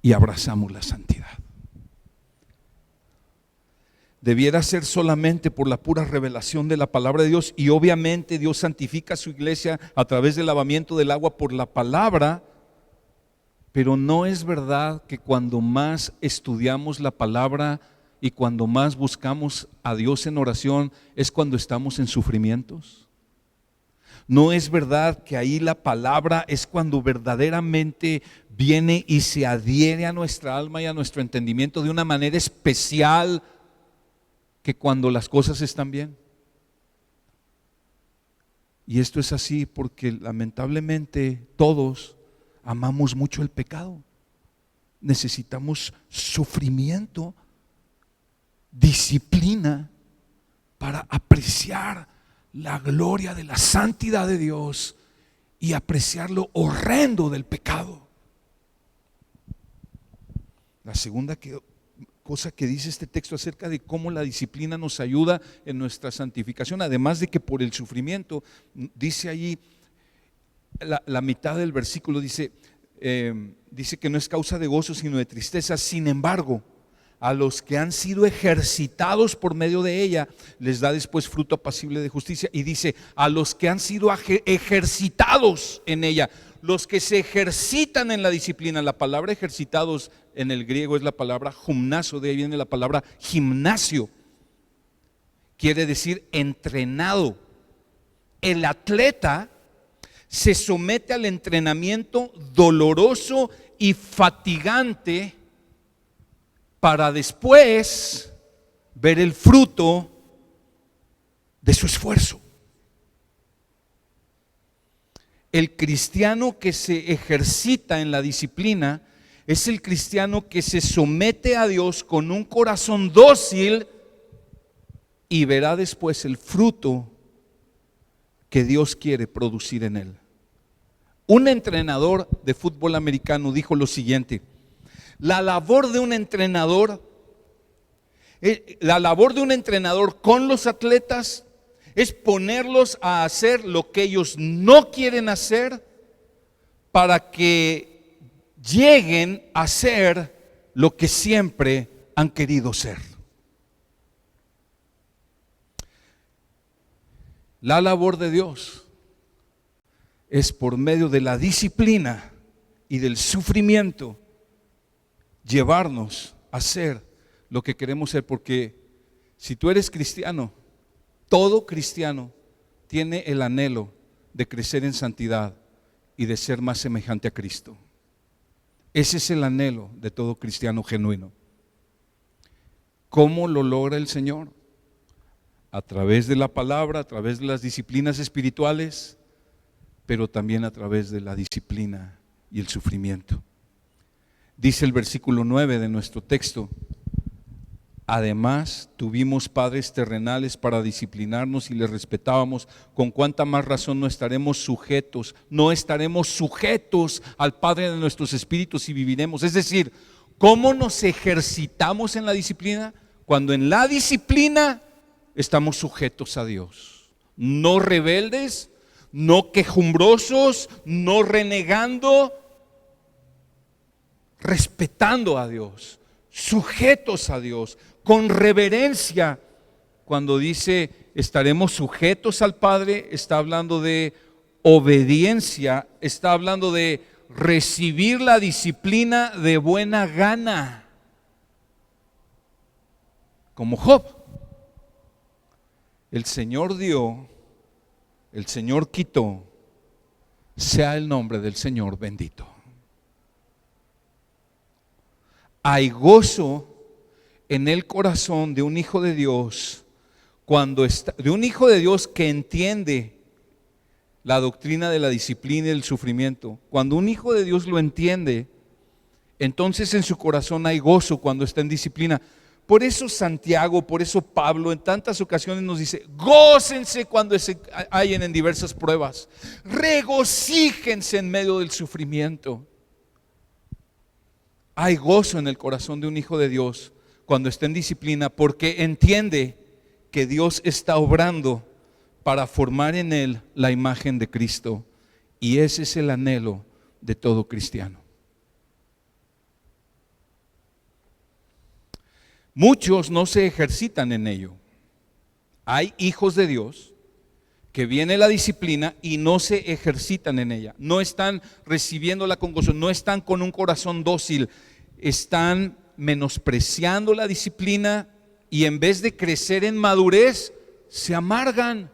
y abrazamos la santidad. Debiera ser solamente por la pura revelación de la palabra de Dios, y obviamente Dios santifica a su iglesia a través del lavamiento del agua por la palabra, pero no es verdad que cuando más estudiamos la palabra y cuando más buscamos a Dios en oración es cuando estamos en sufrimientos. No es verdad que ahí la palabra es cuando verdaderamente viene y se adhiere a nuestra alma y a nuestro entendimiento de una manera especial que cuando las cosas están bien. Y esto es así porque lamentablemente todos amamos mucho el pecado. Necesitamos sufrimiento, disciplina para apreciar la gloria de la santidad de Dios y apreciar lo horrendo del pecado. La segunda cosa que dice este texto acerca de cómo la disciplina nos ayuda en nuestra santificación, además de que por el sufrimiento, dice allí la mitad del versículo, dice que no es causa de gozo sino de tristeza. Sin embargo, a los que han sido ejercitados por medio de ella les da después fruto apacible de justicia. Y dice, a los que han sido ejercitados en ella, los que se ejercitan en la disciplina. La palabra ejercitados en el griego es la palabra gimnasio, de ahí viene la palabra gimnasio, quiere decir entrenado. El atleta se somete al entrenamiento doloroso y fatigante para después ver el fruto de su esfuerzo. El cristiano que se ejercita en la disciplina es el cristiano que se somete a Dios con un corazón dócil y verá después el fruto que Dios quiere producir en él. Un entrenador de fútbol americano dijo lo siguiente: la labor de un entrenador con los atletas es ponerlos a hacer lo que ellos no quieren hacer para que lleguen a ser lo que siempre han querido ser. La labor de Dios es por medio de la disciplina y del sufrimiento llevarnos a ser lo que queremos ser, porque si tú eres cristiano, todo cristiano tiene el anhelo de crecer en santidad y de ser más semejante a Cristo. Ese es el anhelo de todo cristiano genuino. ¿Cómo lo logra el Señor? A través de la palabra, a través de las disciplinas espirituales, pero también a través de la disciplina y el sufrimiento. Dice el versículo 9 de nuestro texto: además tuvimos padres terrenales para disciplinarnos y les respetábamos, con cuánta más razón no estaremos sujetos al Padre de nuestros espíritus y viviremos. Es decir, ¿cómo nos ejercitamos en la disciplina? Cuando en la disciplina estamos sujetos a Dios, no rebeldes, no quejumbrosos, no renegando, respetando a Dios, sujetos a Dios, con reverencia. Cuando dice estaremos sujetos al Padre, está hablando de obediencia, está hablando de recibir la disciplina de buena gana, como Job. El Señor dio, el Señor quitó, sea el nombre del Señor bendito. Hay gozo en el corazón de un hijo de Dios, de un hijo de Dios que entiende la doctrina de la disciplina y el sufrimiento. Cuando un hijo de Dios lo entiende, entonces en su corazón hay gozo cuando está en disciplina, Por eso Santiago, por eso Pablo en tantas ocasiones nos dice: gócense cuando se hallen en diversas pruebas, regocíjense en medio del sufrimiento. Hay gozo en el corazón de un hijo de Dios cuando está en disciplina, porque entiende que Dios está obrando para formar en él la imagen de Cristo, y ese es el anhelo de todo cristiano. Muchos no se ejercitan en ello. Hay hijos de Dios que viene la disciplina y no se ejercitan en ella, no están recibiéndola con gozo, no están con un corazón dócil, están menospreciando la disciplina y en vez de crecer en madurez, se amargan,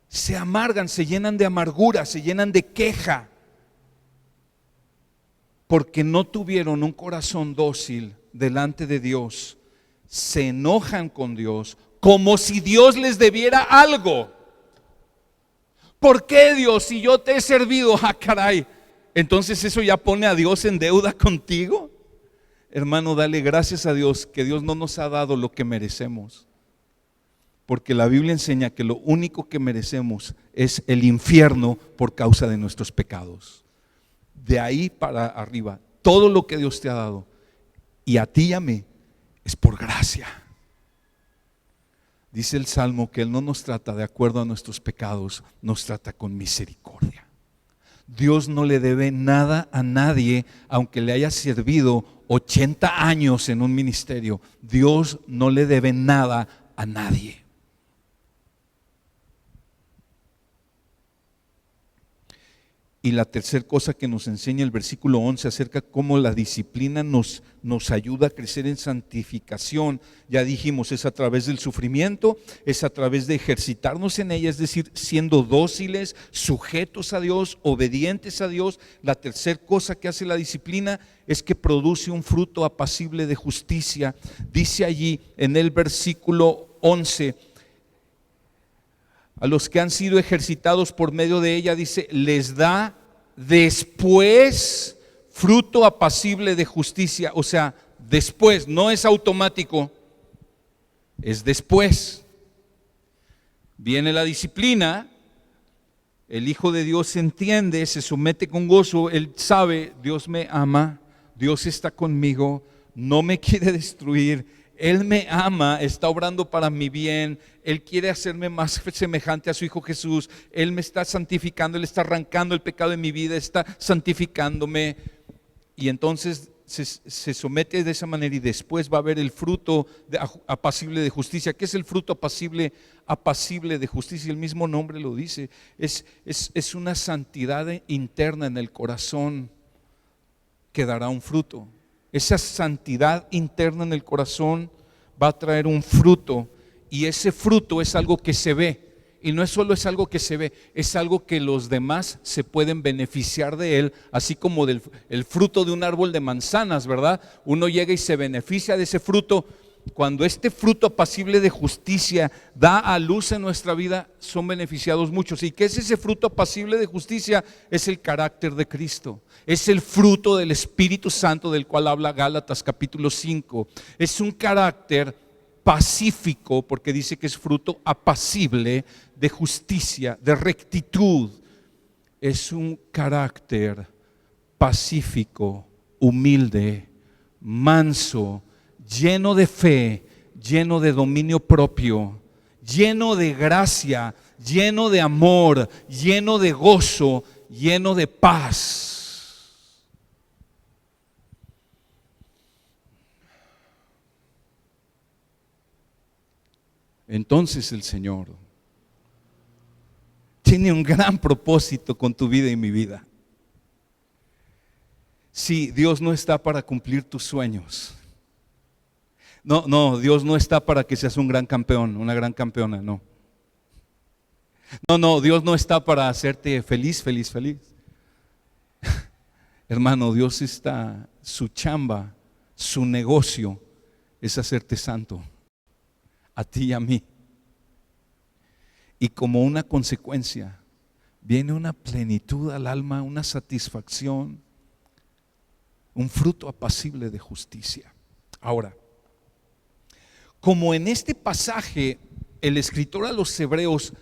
se llenan de amargura, se llenan de queja, porque no tuvieron un corazón dócil delante de Dios. Se enojan con Dios como si Dios les debiera algo. ¿Por qué, Dios, si yo te he servido? Ah, caray, entonces eso ya pone a Dios en deuda contigo. Hermano, dale gracias a Dios que Dios no nos ha dado lo que merecemos, porque la Biblia enseña que lo único que merecemos es el infierno por causa de nuestros pecados. De ahí para arriba, todo lo que Dios te ha dado, y a ti y a mí, es por gracia. Dice el Salmo que Él no nos trata de acuerdo a nuestros pecados, nos trata con misericordia. Dios no le debe nada a nadie, aunque le haya servido 80 años en un ministerio. Dios no le debe nada a nadie. Y la tercera cosa que nos enseña el versículo 11 acerca de cómo la disciplina nos ayuda a crecer en santificación. Ya dijimos, es a través del sufrimiento, es a través de ejercitarnos en ella, es decir, siendo dóciles, sujetos a Dios, obedientes a Dios. La tercera cosa que hace la disciplina es que produce un fruto apacible de justicia. Dice allí en el versículo 11, a los que han sido ejercitados por medio de ella, dice, les da después fruto apacible de justicia. O sea, después, no es automático, es después. Viene la disciplina, el Hijo de Dios entiende, se somete con gozo, él sabe, Dios me ama, Dios está conmigo, no me quiere destruir. Él me ama, está obrando para mi bien, Él quiere hacerme más semejante a su Hijo Jesús, Él me está santificando, Él está arrancando el pecado de mi vida, está santificándome. Y entonces se somete de esa manera y después va a haber el fruto apacible de justicia. ¿Qué es el fruto apacible de justicia? El mismo nombre lo dice, es una santidad interna en el corazón que dará un fruto. Esa santidad interna en el corazón va a traer un fruto, y ese fruto es algo que se ve, y no es solo es algo que se ve, es algo que los demás se pueden beneficiar de él, así como del el fruto de un árbol de manzanas, ¿verdad? Uno llega y se beneficia de ese fruto. Cuando este fruto apacible de justicia da a luz en nuestra vida, son beneficiados muchos. ¿Y qué es ese fruto apacible de justicia? Es el carácter de Cristo, es el fruto del Espíritu Santo del cual habla Gálatas capítulo 5. Es un carácter pacífico, porque dice que es fruto apacible de justicia, de rectitud. Es un carácter pacífico, humilde, manso, lleno de fe, lleno de dominio propio, lleno de gracia, lleno de amor, lleno de gozo, lleno de paz. Entonces el Señor tiene un gran propósito con tu vida y mi vida. Sí, Dios no está para cumplir tus sueños. No, Dios no está para que seas un gran campeón, una gran campeona, no. No, Dios no está para hacerte feliz. Hermano, Dios está, su chamba, su negocio es hacerte santo, a ti y a mí. Y como una consecuencia, viene una plenitud al alma, una satisfacción, un fruto apacible de justicia. Ahora, como en este pasaje el escritor a los Hebreos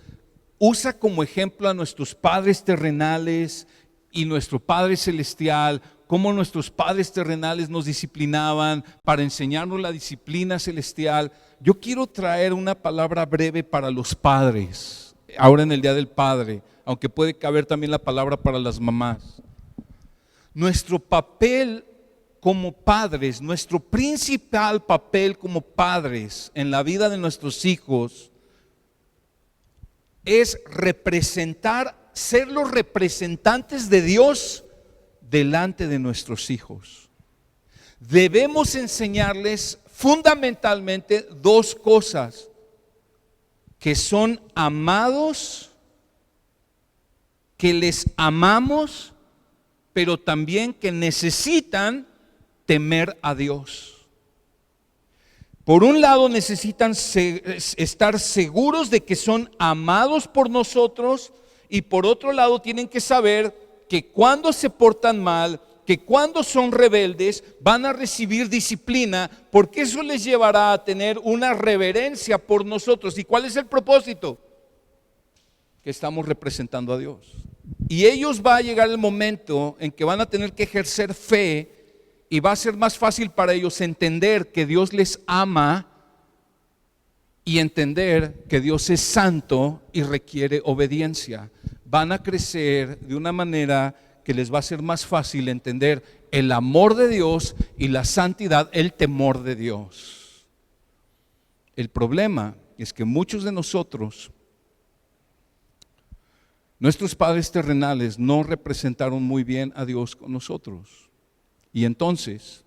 usa como ejemplo a nuestros padres terrenales y nuestro Padre Celestial, cómo nuestros padres terrenales nos disciplinaban para enseñarnos la disciplina celestial, yo quiero traer una palabra breve para los padres, ahora en el Día del Padre, aunque puede caber también la palabra para las mamás. Nuestro papel como padres, nuestro principal papel como padres en la vida de nuestros hijos es representar, ser los representantes de Dios delante de nuestros hijos. Debemos enseñarles fundamentalmente dos cosas: que son amados, que les amamos, pero también que necesitan temer a Dios. Por un lado necesitan estar seguros de que son amados por nosotros, y por otro lado tienen que saber que cuando se portan mal, que cuando son rebeldes, van a recibir disciplina, porque eso les llevará a tener una reverencia por nosotros. ¿Y cuál es el propósito? Que estamos representando a Dios. Y ellos va a llegar el momento en que van a tener que ejercer fe, y va a ser más fácil para ellos entender que Dios les ama y entender que Dios es santo y requiere obediencia. Van a crecer de una manera que les va a ser más fácil entender el amor de Dios y la santidad, el temor de Dios. El problema es que muchos de nosotros, nuestros padres terrenales no representaron muy bien a Dios con nosotros. Y entonces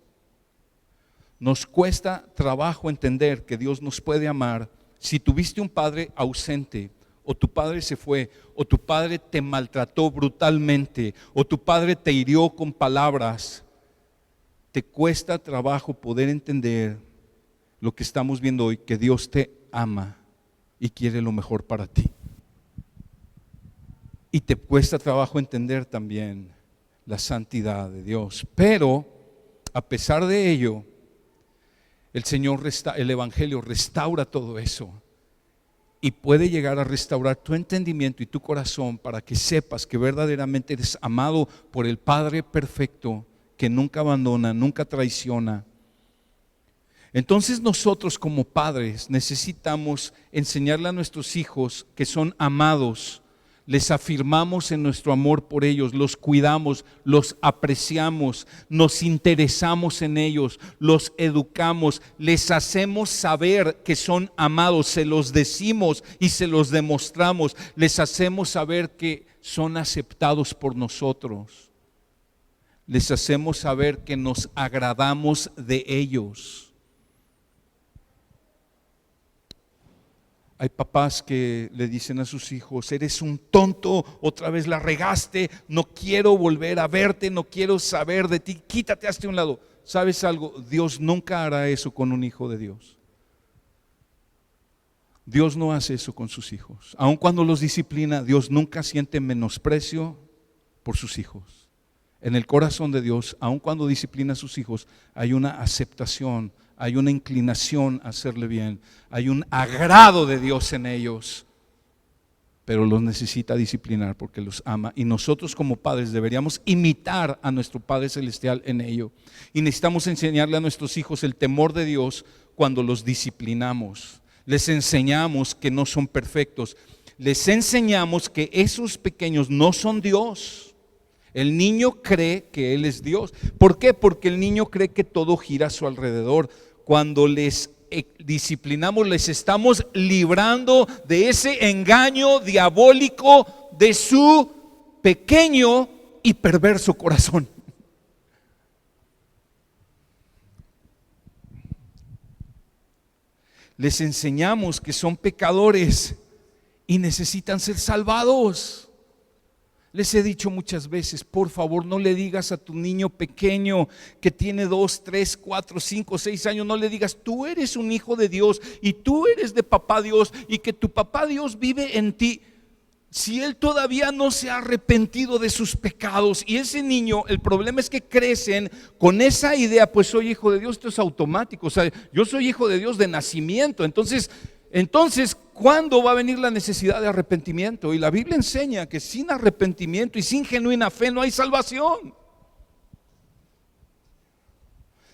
nos cuesta trabajo entender que Dios nos puede amar. Si tuviste un padre ausente, o tu padre se fue, o tu padre te maltrató brutalmente, o tu padre te hirió con palabras, te cuesta trabajo poder entender lo que estamos viendo hoy, que Dios te ama y quiere lo mejor para ti. Y te cuesta trabajo entender también la santidad de Dios. Pero a pesar de ello, el Evangelio restaura todo eso, y puede llegar a restaurar tu entendimiento y tu corazón para que sepas que verdaderamente eres amado por el Padre perfecto, que nunca abandona, nunca traiciona. Entonces nosotros como padres necesitamos enseñarle a nuestros hijos que son amados. Les afirmamos en nuestro amor por ellos, los cuidamos, los apreciamos, nos interesamos en ellos, los educamos, les hacemos saber que son amados, se los decimos y se los demostramos, les hacemos saber que son aceptados por nosotros, les hacemos saber que nos agradamos de ellos. Hay papás que le dicen a sus hijos: eres un tonto, otra vez la regaste, no quiero volver a verte, no quiero saber de ti, quítate hasta un lado. ¿Sabes algo? Dios nunca hará eso con un hijo de Dios. Dios no hace eso con sus hijos. Aun cuando los disciplina, Dios nunca siente menosprecio por sus hijos. En el corazón de Dios, aun cuando disciplina a sus hijos, hay una aceptación, hay una inclinación a hacerle bien, hay un agrado de Dios en ellos, pero los necesita disciplinar porque los ama, y nosotros como padres deberíamos imitar a nuestro Padre Celestial en ello, y necesitamos enseñarle a nuestros hijos el temor de Dios cuando los disciplinamos. Les enseñamos que no son perfectos, les enseñamos que esos pequeños no son Dios. El niño cree que Él es Dios. ¿Por qué? Porque el niño cree que todo gira a su alrededor. Cuando les disciplinamos, les estamos librando de ese engaño diabólico de su pequeño y perverso corazón. Les enseñamos que son pecadores y necesitan ser salvados. Les he dicho muchas veces: por favor, no le digas a tu niño pequeño que tiene 2, 3, 4, 5, 6 años, no le digas: tú eres un hijo de Dios y tú eres de papá Dios y que tu papá Dios vive en ti. si él todavía no se ha arrepentido de sus pecados? Y ese niño, el problema es que crecen con esa idea, pues soy hijo de Dios, esto es automático, o sea, yo soy hijo de Dios de nacimiento. Entonces, ¿cuándo va a venir la necesidad de arrepentimiento? Y la Biblia enseña que sin arrepentimiento y sin genuina fe no hay salvación.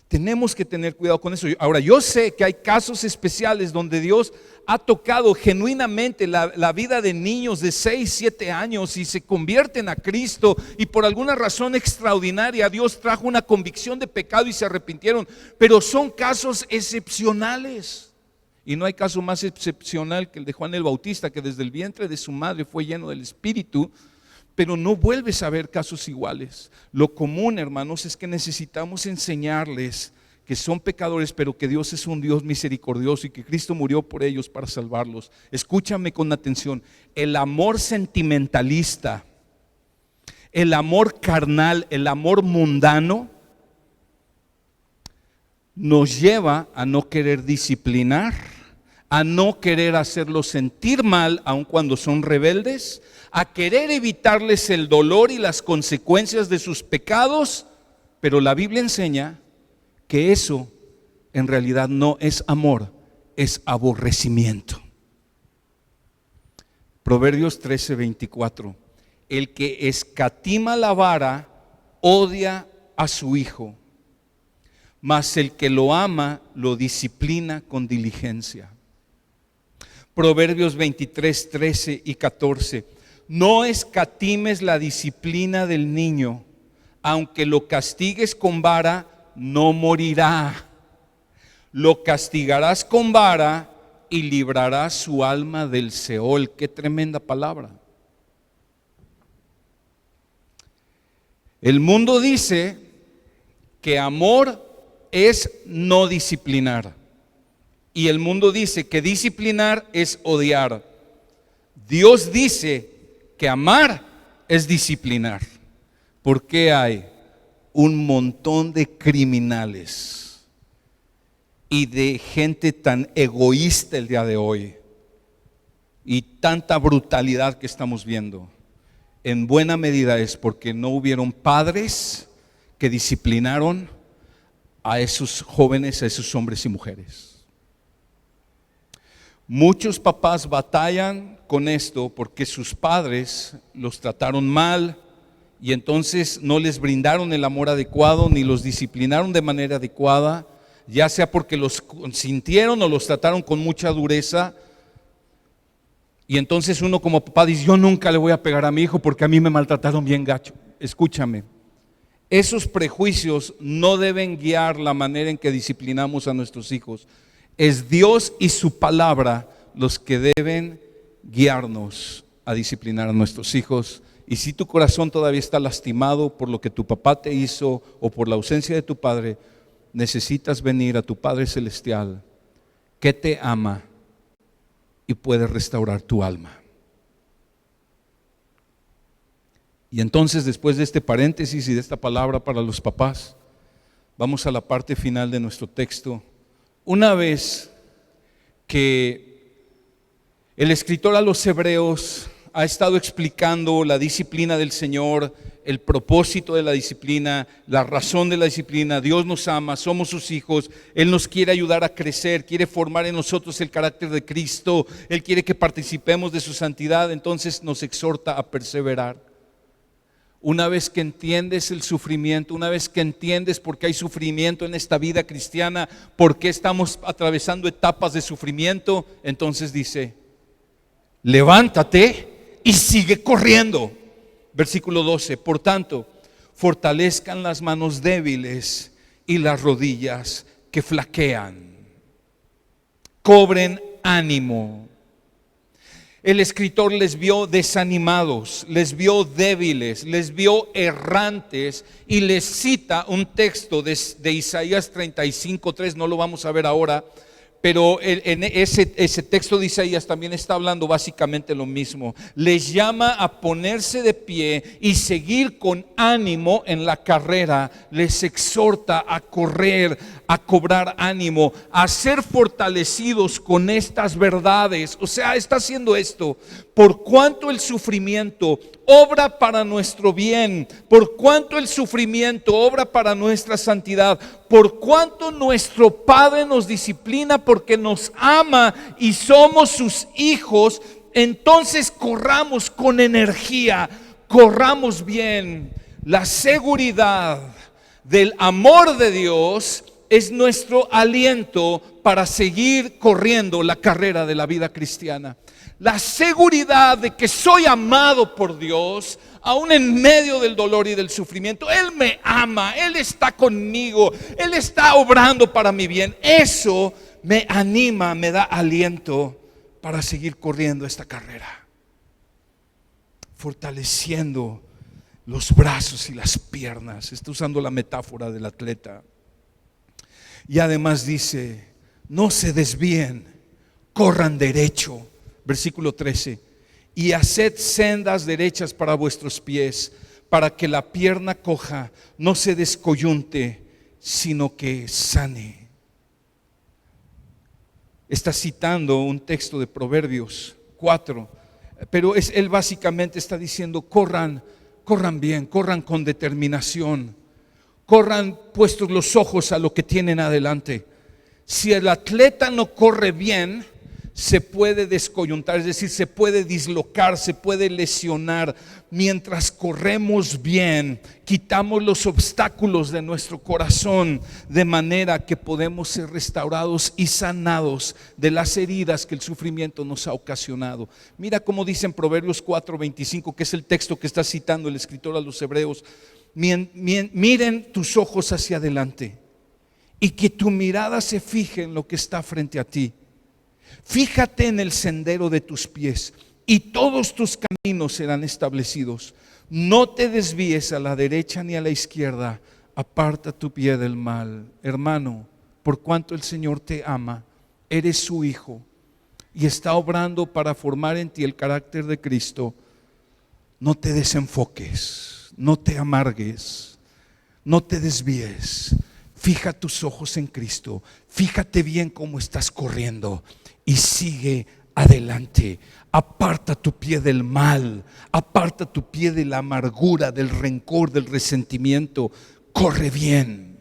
Tenemos que tener cuidado con eso. Ahora, yo sé que hay casos especiales donde Dios ha tocado genuinamente la vida de niños de 6, 7 años y se convierten a Cristo, y por alguna razón extraordinaria Dios trajo una convicción de pecado y se arrepintieron, pero son casos excepcionales. Y no hay caso más excepcional que el de Juan el Bautista, que desde el vientre de su madre fue lleno del Espíritu, pero no vuelves a ver casos iguales. Lo común, hermanos, es que necesitamos enseñarles que son pecadores, pero que Dios es un Dios misericordioso y que Cristo murió por ellos para salvarlos. Escúchame con atención: el amor sentimentalista, el amor carnal, el amor mundano nos lleva a no querer disciplinar, a no querer hacerlos sentir mal aun cuando son rebeldes, a querer evitarles el dolor y las consecuencias de sus pecados. Pero la Biblia enseña que eso en realidad no es amor, es aborrecimiento. Proverbios 13:24: el que escatima la vara odia a su hijo, mas el que lo ama lo disciplina con diligencia. Proverbios 23:13 y 14: no escatimes la disciplina del niño, aunque lo castigues con vara, no morirá. Lo castigarás con vara y librarás su alma del Seol. Qué tremenda palabra. El mundo dice que amor es no disciplinar, y el mundo dice que disciplinar es odiar. Dios dice que amar es disciplinar. ¿Por qué hay un montón de criminales y de gente tan egoísta el día de hoy y tanta brutalidad que estamos viendo? En buena medida es porque no hubieron padres que disciplinaron a esos jóvenes, a esos hombres y mujeres. Muchos papás batallan con esto porque sus padres los trataron mal y entonces no les brindaron el amor adecuado ni los disciplinaron de manera adecuada, ya sea porque los consintieron o los trataron con mucha dureza. Y entonces uno como papá dice: yo nunca le voy a pegar a mi hijo porque a mí me maltrataron bien gacho. Escúchame, esos prejuicios no deben guiar la manera en que disciplinamos a nuestros hijos. Es Dios y su palabra los que deben guiarnos a disciplinar a nuestros hijos. Y si tu corazón todavía está lastimado por lo que tu papá te hizo o por la ausencia de tu padre, necesitas venir a tu Padre Celestial, que te ama y puede restaurar tu alma. Y entonces, después de este paréntesis y de esta palabra para los papás, vamos a la parte final de nuestro texto. Una vez que el escritor a los Hebreos ha estado explicando la disciplina del Señor, el propósito de la disciplina, la razón de la disciplina, Dios nos ama, somos sus hijos, Él nos quiere ayudar a crecer, quiere formar en nosotros el carácter de Cristo, Él quiere que participemos de su santidad, entonces nos exhorta a perseverar. Una vez que entiendes el sufrimiento, una vez que entiendes por qué hay sufrimiento en esta vida cristiana, por qué estamos atravesando etapas de sufrimiento, entonces dice: levántate y sigue corriendo. Versículo 12: por tanto, fortalezcan las manos débiles y las rodillas que flaquean. Cobren ánimo. El escritor les vio desanimados, les vio débiles, les vio errantes y les cita un texto de Isaías 35:3, no lo vamos a ver ahora, Pero en ese texto de Isaías también está hablando básicamente lo mismo. Les llama a ponerse de pie y seguir con ánimo en la carrera. Les exhorta a correr, a cobrar ánimo, a ser fortalecidos con estas verdades. O sea, está haciendo esto. Por cuanto el sufrimiento obra para nuestro bien, por cuanto el sufrimiento obra para nuestra santidad, por cuanto nuestro Padre nos disciplina porque nos ama y somos sus hijos, entonces corramos con energía, corramos bien. La seguridad del amor de Dios es nuestro aliento para seguir corriendo la carrera de la vida cristiana. La seguridad de que soy amado por Dios, aún en medio del dolor y del sufrimiento. Él me ama, Él está conmigo, Él está obrando para mi bien. Eso me anima, me da aliento para seguir corriendo esta carrera, fortaleciendo los brazos y las piernas. Está usando la metáfora del atleta. Y además dice, no se desvíen, corran derecho. Versículo 13, y haced sendas derechas para vuestros pies, para que la pierna coja no se descoyunte, sino que sane. Está citando un texto de Proverbios 4, pero él básicamente está diciendo, corran bien, corran con determinación, corran puestos los ojos a lo que tienen adelante. Si el atleta no corre bien, se puede descoyuntar, es decir, se puede dislocar, se puede lesionar. Mientras corremos bien, quitamos los obstáculos de nuestro corazón, de manera que podemos ser restaurados y sanados de las heridas que el sufrimiento nos ha ocasionado. Mira cómo dice en Proverbios 4:25, que es el texto que está citando el escritor a los hebreos. Miren tus ojos hacia adelante y que tu mirada se fije en lo que está frente a ti. Fíjate en el sendero de tus pies y todos tus caminos serán establecidos. No te desvíes a la derecha ni a la izquierda, aparta tu pie del mal. Hermano, por cuanto el Señor te ama, eres su hijo y está obrando para formar en ti el carácter de Cristo. No te desenfoques, no te amargues, no te desvíes. Fija tus ojos en Cristo, fíjate bien cómo estás corriendo y sigue adelante. Aparta tu pie del mal, aparta tu pie de la amargura, del rencor, del resentimiento. Corre bien.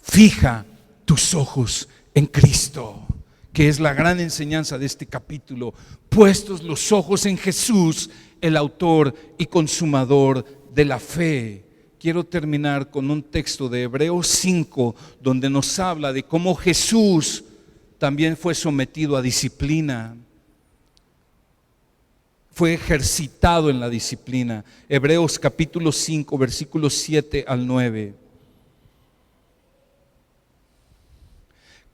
Fija tus ojos en Cristo, que es la gran enseñanza de este capítulo. Puestos los ojos en Jesús, el autor y consumador de la fe. Quiero terminar con un texto de Hebreos 5, donde nos habla de cómo Jesús también fue sometido a disciplina, fue ejercitado en la disciplina. Hebreos capítulo 5, versículos 7 al 9.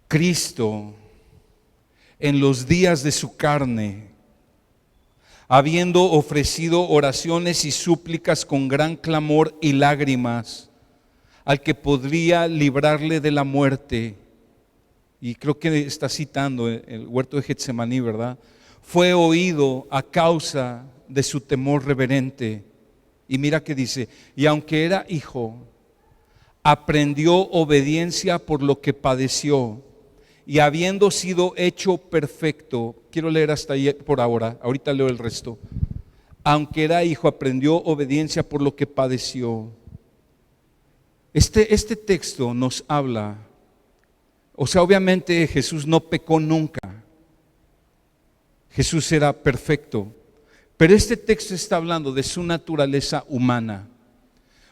Cristo, en los días de su carne, habiendo ofrecido oraciones y súplicas con gran clamor y lágrimas al que podría librarle de la muerte, y creo que está citando el huerto de Getsemaní, ¿verdad? Fue oído a causa de su temor reverente. Y mira que dice, y aunque era hijo, aprendió obediencia por lo que padeció, y habiendo sido hecho perfecto. Quiero leer hasta ahí por ahora, ahorita leo el resto. Aunque era hijo, aprendió obediencia por lo que padeció. Este texto nos habla, o sea, obviamente Jesús no pecó nunca, Jesús era perfecto, pero este texto está hablando de su naturaleza humana.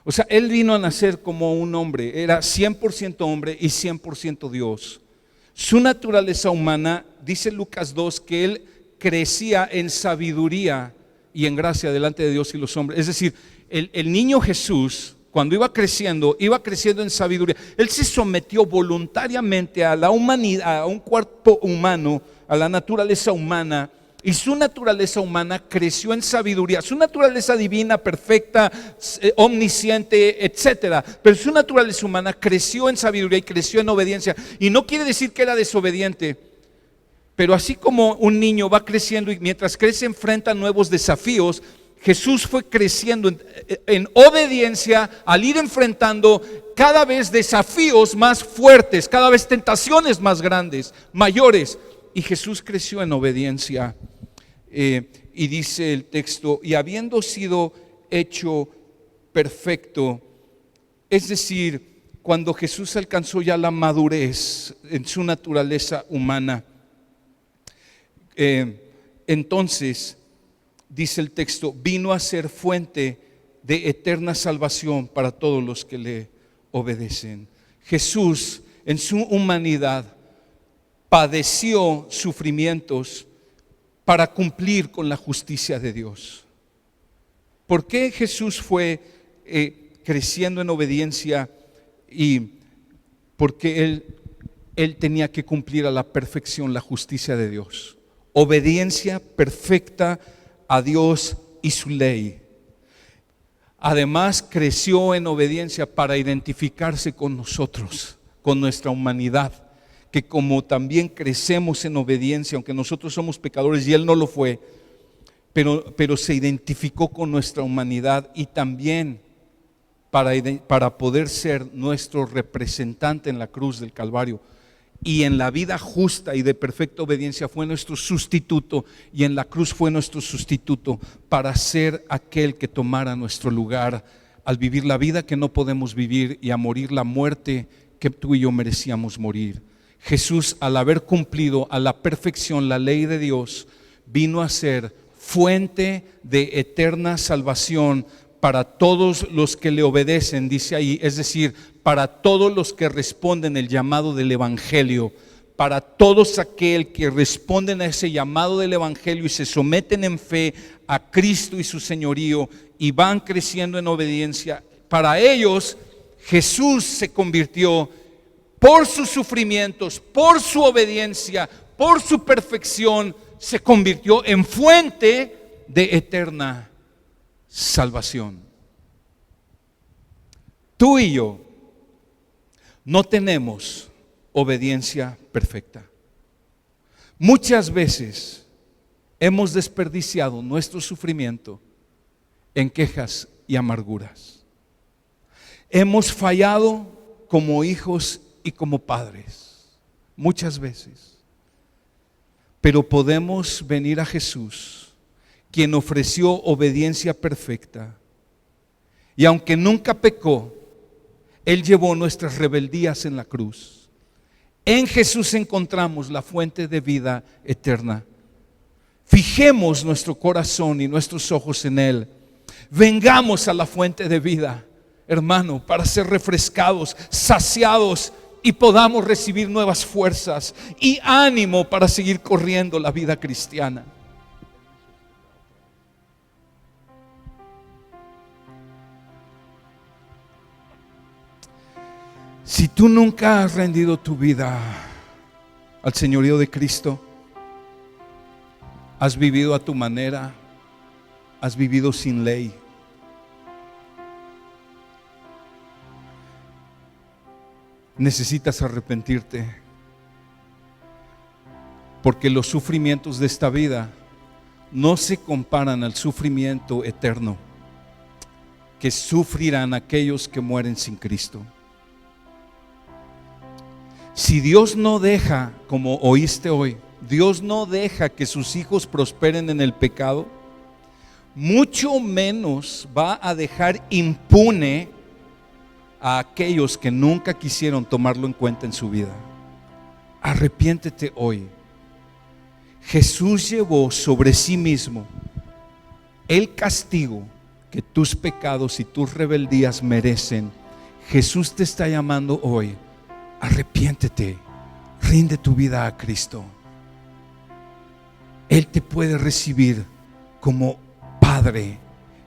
O sea, Él vino a nacer como un hombre, era 100% hombre y 100% Dios. Su naturaleza humana, dice Lucas 2, que Él crecía en sabiduría y en gracia delante de Dios y los hombres. Es decir, el niño Jesús, cuando iba creciendo en sabiduría. Él se sometió voluntariamente a la humanidad, a un cuerpo humano, a la naturaleza humana, y su naturaleza humana creció en sabiduría. Su naturaleza divina, perfecta, omnisciente, etcétera, pero su naturaleza humana creció en sabiduría y creció en obediencia. Y no quiere decir que era desobediente, pero así como un niño va creciendo y mientras crece enfrenta nuevos desafíos, Jesús fue creciendo en obediencia al ir enfrentando cada vez desafíos más fuertes, cada vez tentaciones más grandes, mayores. Y Jesús creció en obediencia. Y dice el texto, y habiendo sido hecho perfecto, es decir, cuando Jesús alcanzó ya la madurez en su naturaleza humana, entonces, dice el texto, vino a ser fuente de eterna salvación para todos los que le obedecen. Jesús en su humanidad padeció sufrimientos para cumplir con la justicia de Dios. ¿Por qué Jesús fue creciendo en obediencia? Y porque él tenía que cumplir a la perfección la justicia de Dios. Obediencia perfecta a Dios y su ley. Además, creció en obediencia para identificarse con nosotros, con nuestra humanidad, que como también crecemos en obediencia, aunque nosotros somos pecadores y Él no lo fue, pero se identificó con nuestra humanidad y también para poder ser nuestro representante en la cruz del Calvario. Y en la vida justa y de perfecta obediencia fue nuestro sustituto, y en la cruz fue nuestro sustituto para ser aquel que tomara nuestro lugar al vivir la vida que no podemos vivir y a morir la muerte que tú y yo merecíamos morir. Jesús, al haber cumplido a la perfección la ley de Dios, vino a ser fuente de eterna salvación para todos los que le obedecen, dice ahí, es decir, para todos los que responden el llamado del Evangelio, para todos aquel que responden a ese llamado del Evangelio y se someten en fe a Cristo y su señorío y van creciendo en obediencia. Para ellos Jesús se convirtió, por sus sufrimientos, por su obediencia, por su perfección, se convirtió en fuente de eterna salvación. Tú y yo no tenemos obediencia perfecta. Muchas veces hemos desperdiciado nuestro sufrimiento en quejas y amarguras. Hemos fallado como hijos y como padres, muchas veces. Pero podemos venir a Jesús, quien ofreció obediencia perfecta. Y aunque nunca pecó, Él llevó nuestras rebeldías en la cruz. En Jesús encontramos la fuente de vida eterna. Fijemos nuestro corazón y nuestros ojos en Él. Vengamos a la fuente de vida, hermano, para ser refrescados, saciados y podamos recibir nuevas fuerzas y ánimo para seguir corriendo la vida cristiana. Si tú nunca has rendido tu vida al señorío de Cristo, has vivido a tu manera, has vivido sin ley, necesitas arrepentirte, porque los sufrimientos de esta vida no se comparan al sufrimiento eterno que sufrirán aquellos que mueren sin Cristo. Si Dios no deja, como oíste hoy, Dios no deja que sus hijos prosperen en el pecado, mucho menos va a dejar impune a aquellos que nunca quisieron tomarlo en cuenta en su vida. Arrepiéntete hoy. Jesús llevó sobre sí mismo el castigo que tus pecados y tus rebeldías merecen. Jesús te está llamando hoy. Arrepiéntete, rinde tu vida a Cristo. Él te puede recibir como Padre.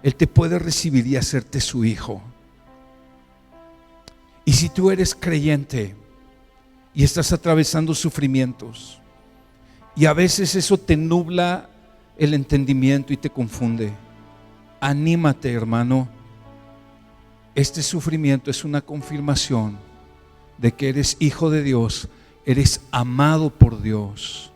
Él te puede recibir y hacerte su hijo. Y si tú eres creyente y estás atravesando sufrimientos y a veces eso te nubla el entendimiento y te confunde. Anímate, hermano. Este sufrimiento es una confirmación de que eres hijo de Dios, eres amado por Dios.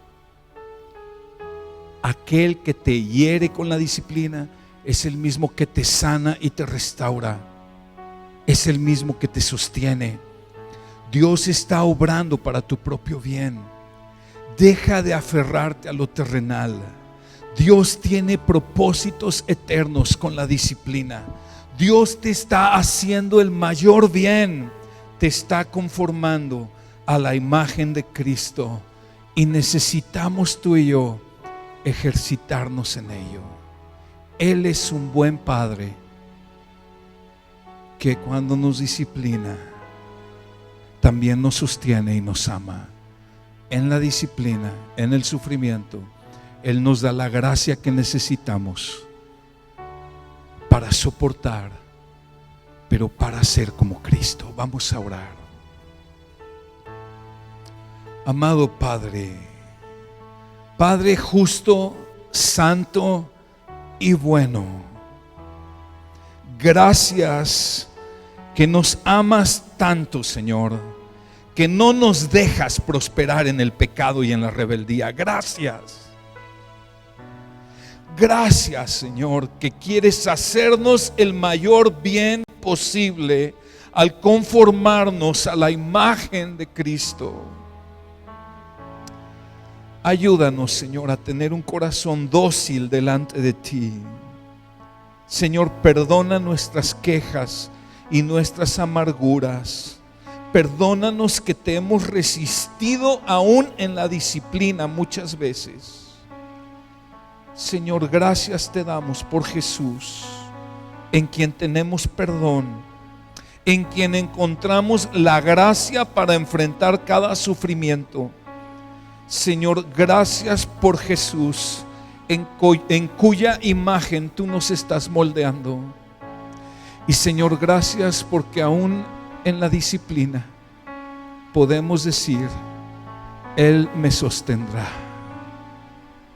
Aquel que te hiere con la disciplina es el mismo que te sana y te restaura. Es el mismo que te sostiene. Dios está obrando para tu propio bien. Deja de aferrarte a lo terrenal. Dios tiene propósitos eternos con la disciplina. Dios te está haciendo el mayor bien. Te está conformando a la imagen de Cristo. Y necesitamos tú y yo ejercitarnos en ello. Él es un buen Padre que cuando nos disciplina también nos sostiene y nos ama. En la disciplina, en el sufrimiento, Él nos da la gracia que necesitamos para soportar, pero para ser como Cristo. Vamos a orar. Amado Padre, Padre justo, santo y bueno, gracias que nos amas tanto, Señor, que no nos dejas prosperar en el pecado y en la rebeldía. Gracias. Gracias, Señor, que quieres hacernos el mayor bien posible al conformarnos a la imagen de Cristo. Ayúdanos, Señor, a tener un corazón dócil delante de ti. Señor, perdona nuestras quejas y nuestras amarguras. Perdónanos que te hemos resistido aún en la disciplina muchas veces. Señor, gracias te damos por Jesús, en quien tenemos perdón, en quien encontramos la gracia para enfrentar cada sufrimiento. Señor, gracias por Jesús, en cuya imagen tú nos estás moldeando. Y Señor, gracias porque aún en la disciplina podemos decir: Él me sostendrá.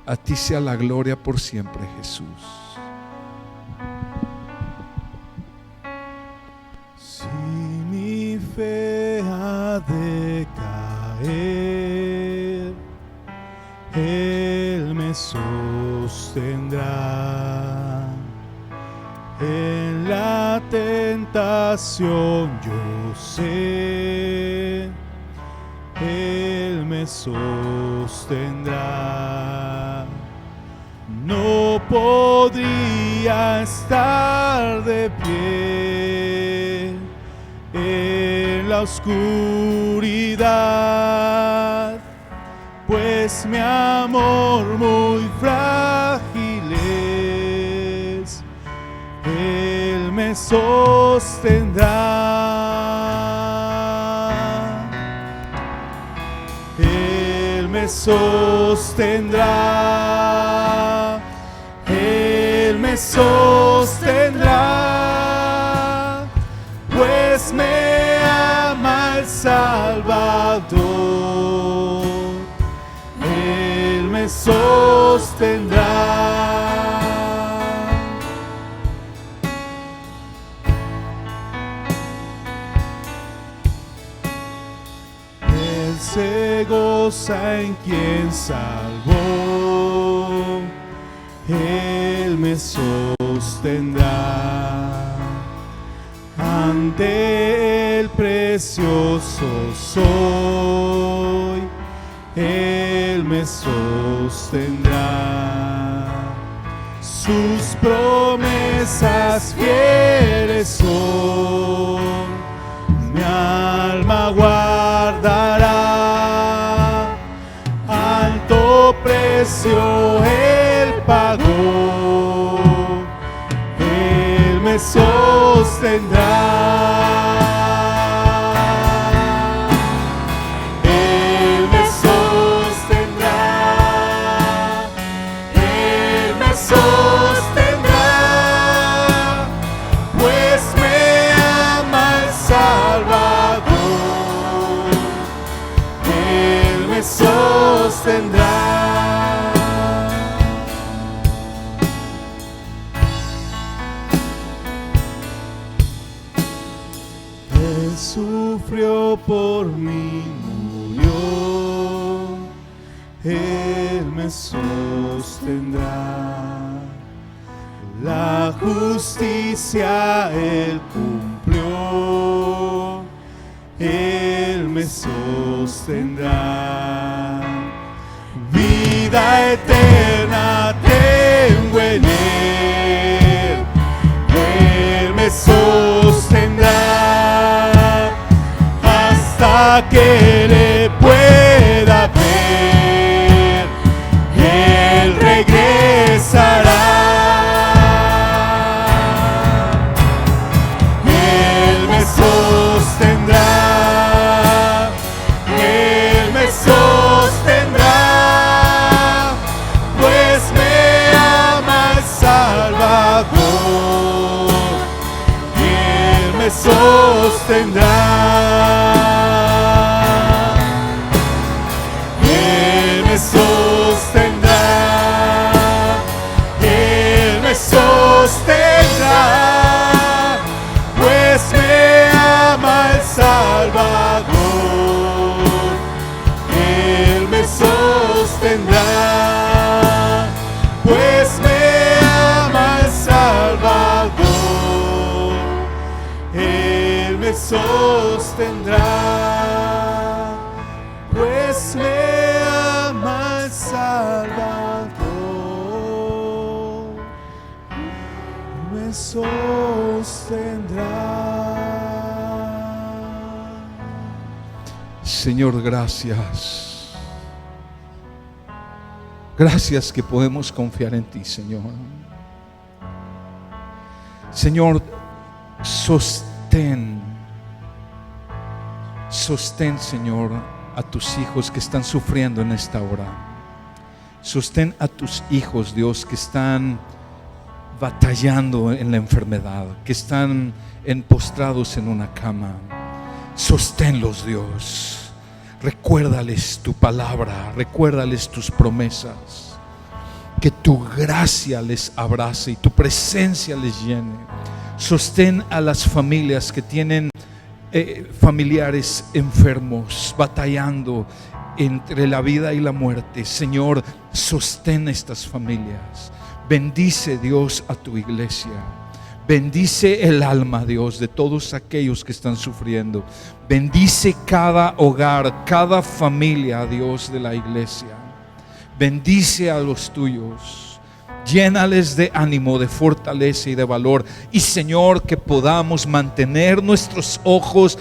A ti sea la gloria por siempre, Jesús. Si mi fe ha de caer, Él me sostendrá. En la tentación yo sé, Él me sostendrá. No podría estar de pie en la oscuridad, pues mi amor muy frágil es. Él me sostendrá. Él me sostendrá. Él me sostendrá, pues me ama el Salvador. Él me sostendrá. Él se goza en quien salvó. Él me sostendrá. Ante el precioso soy, Él me sostendrá. Sus promesas fieles son, mi alma guardará. Alto precio Él pagó, Él me sostendrá. Él me sostendrá. Él me sostendrá, pues me ama el Salvador. Él me sostendrá. Él sufrió por mí, murió, Él me sostendrá. La justicia Él cumplió, Él me sostendrá. Vida eterna tengo en Él, Él me sostendrá hasta que le pueda ver. Él regresará. Él me sostendrá. Él me sostendrá, pues me ama el Salvador. Él me sostendrá. Él me sostendrá. Él me sostendrá, pues me ama el Salvador. Él me sostendrá, pues me ama el Salvador. Él me sostendrá, pues me ama el Salvador. Me sostendrá. Señor, gracias. Gracias que podemos confiar en ti, Señor. Señor, sostén, Señor, a tus hijos que están sufriendo en esta hora. Sostén a tus hijos, Dios, que están batallando en la enfermedad, que están postrados en una cama. Sosténlos, Dios. Recuérdales tu palabra, recuérdales tus promesas. Que tu gracia les abrace y tu presencia les llene. Sostén a las familias que tienen familiares enfermos, batallando entre la vida y la muerte. Señor, sostén estas familias. Bendice, Dios, a tu iglesia. Bendice el alma, Dios, de todos aquellos que están sufriendo. Bendice cada hogar, cada familia, Dios, de la iglesia. Bendice a los tuyos. Llénales de ánimo, de fortaleza y de valor. Y, Señor, que podamos mantener nuestros ojos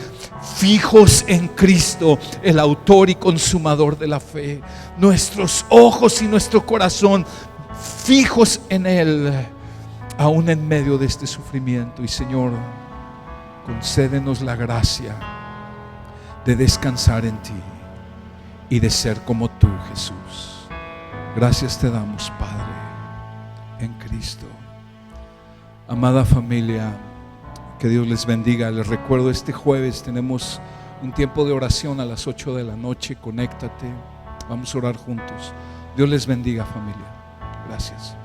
fijos en Cristo, el autor y consumador de la fe. Nuestros ojos y nuestro corazón fijos en Él, aún en medio de este sufrimiento. Y, Señor, concédenos la gracia de descansar en ti y de ser como tú, Jesús. Gracias te damos, Padre, en Cristo. Amada familia, que Dios les bendiga. Les recuerdo, este jueves tenemos un tiempo de oración a las 8 de la noche. Conéctate, vamos a orar juntos. Dios les bendiga, familia. Gracias.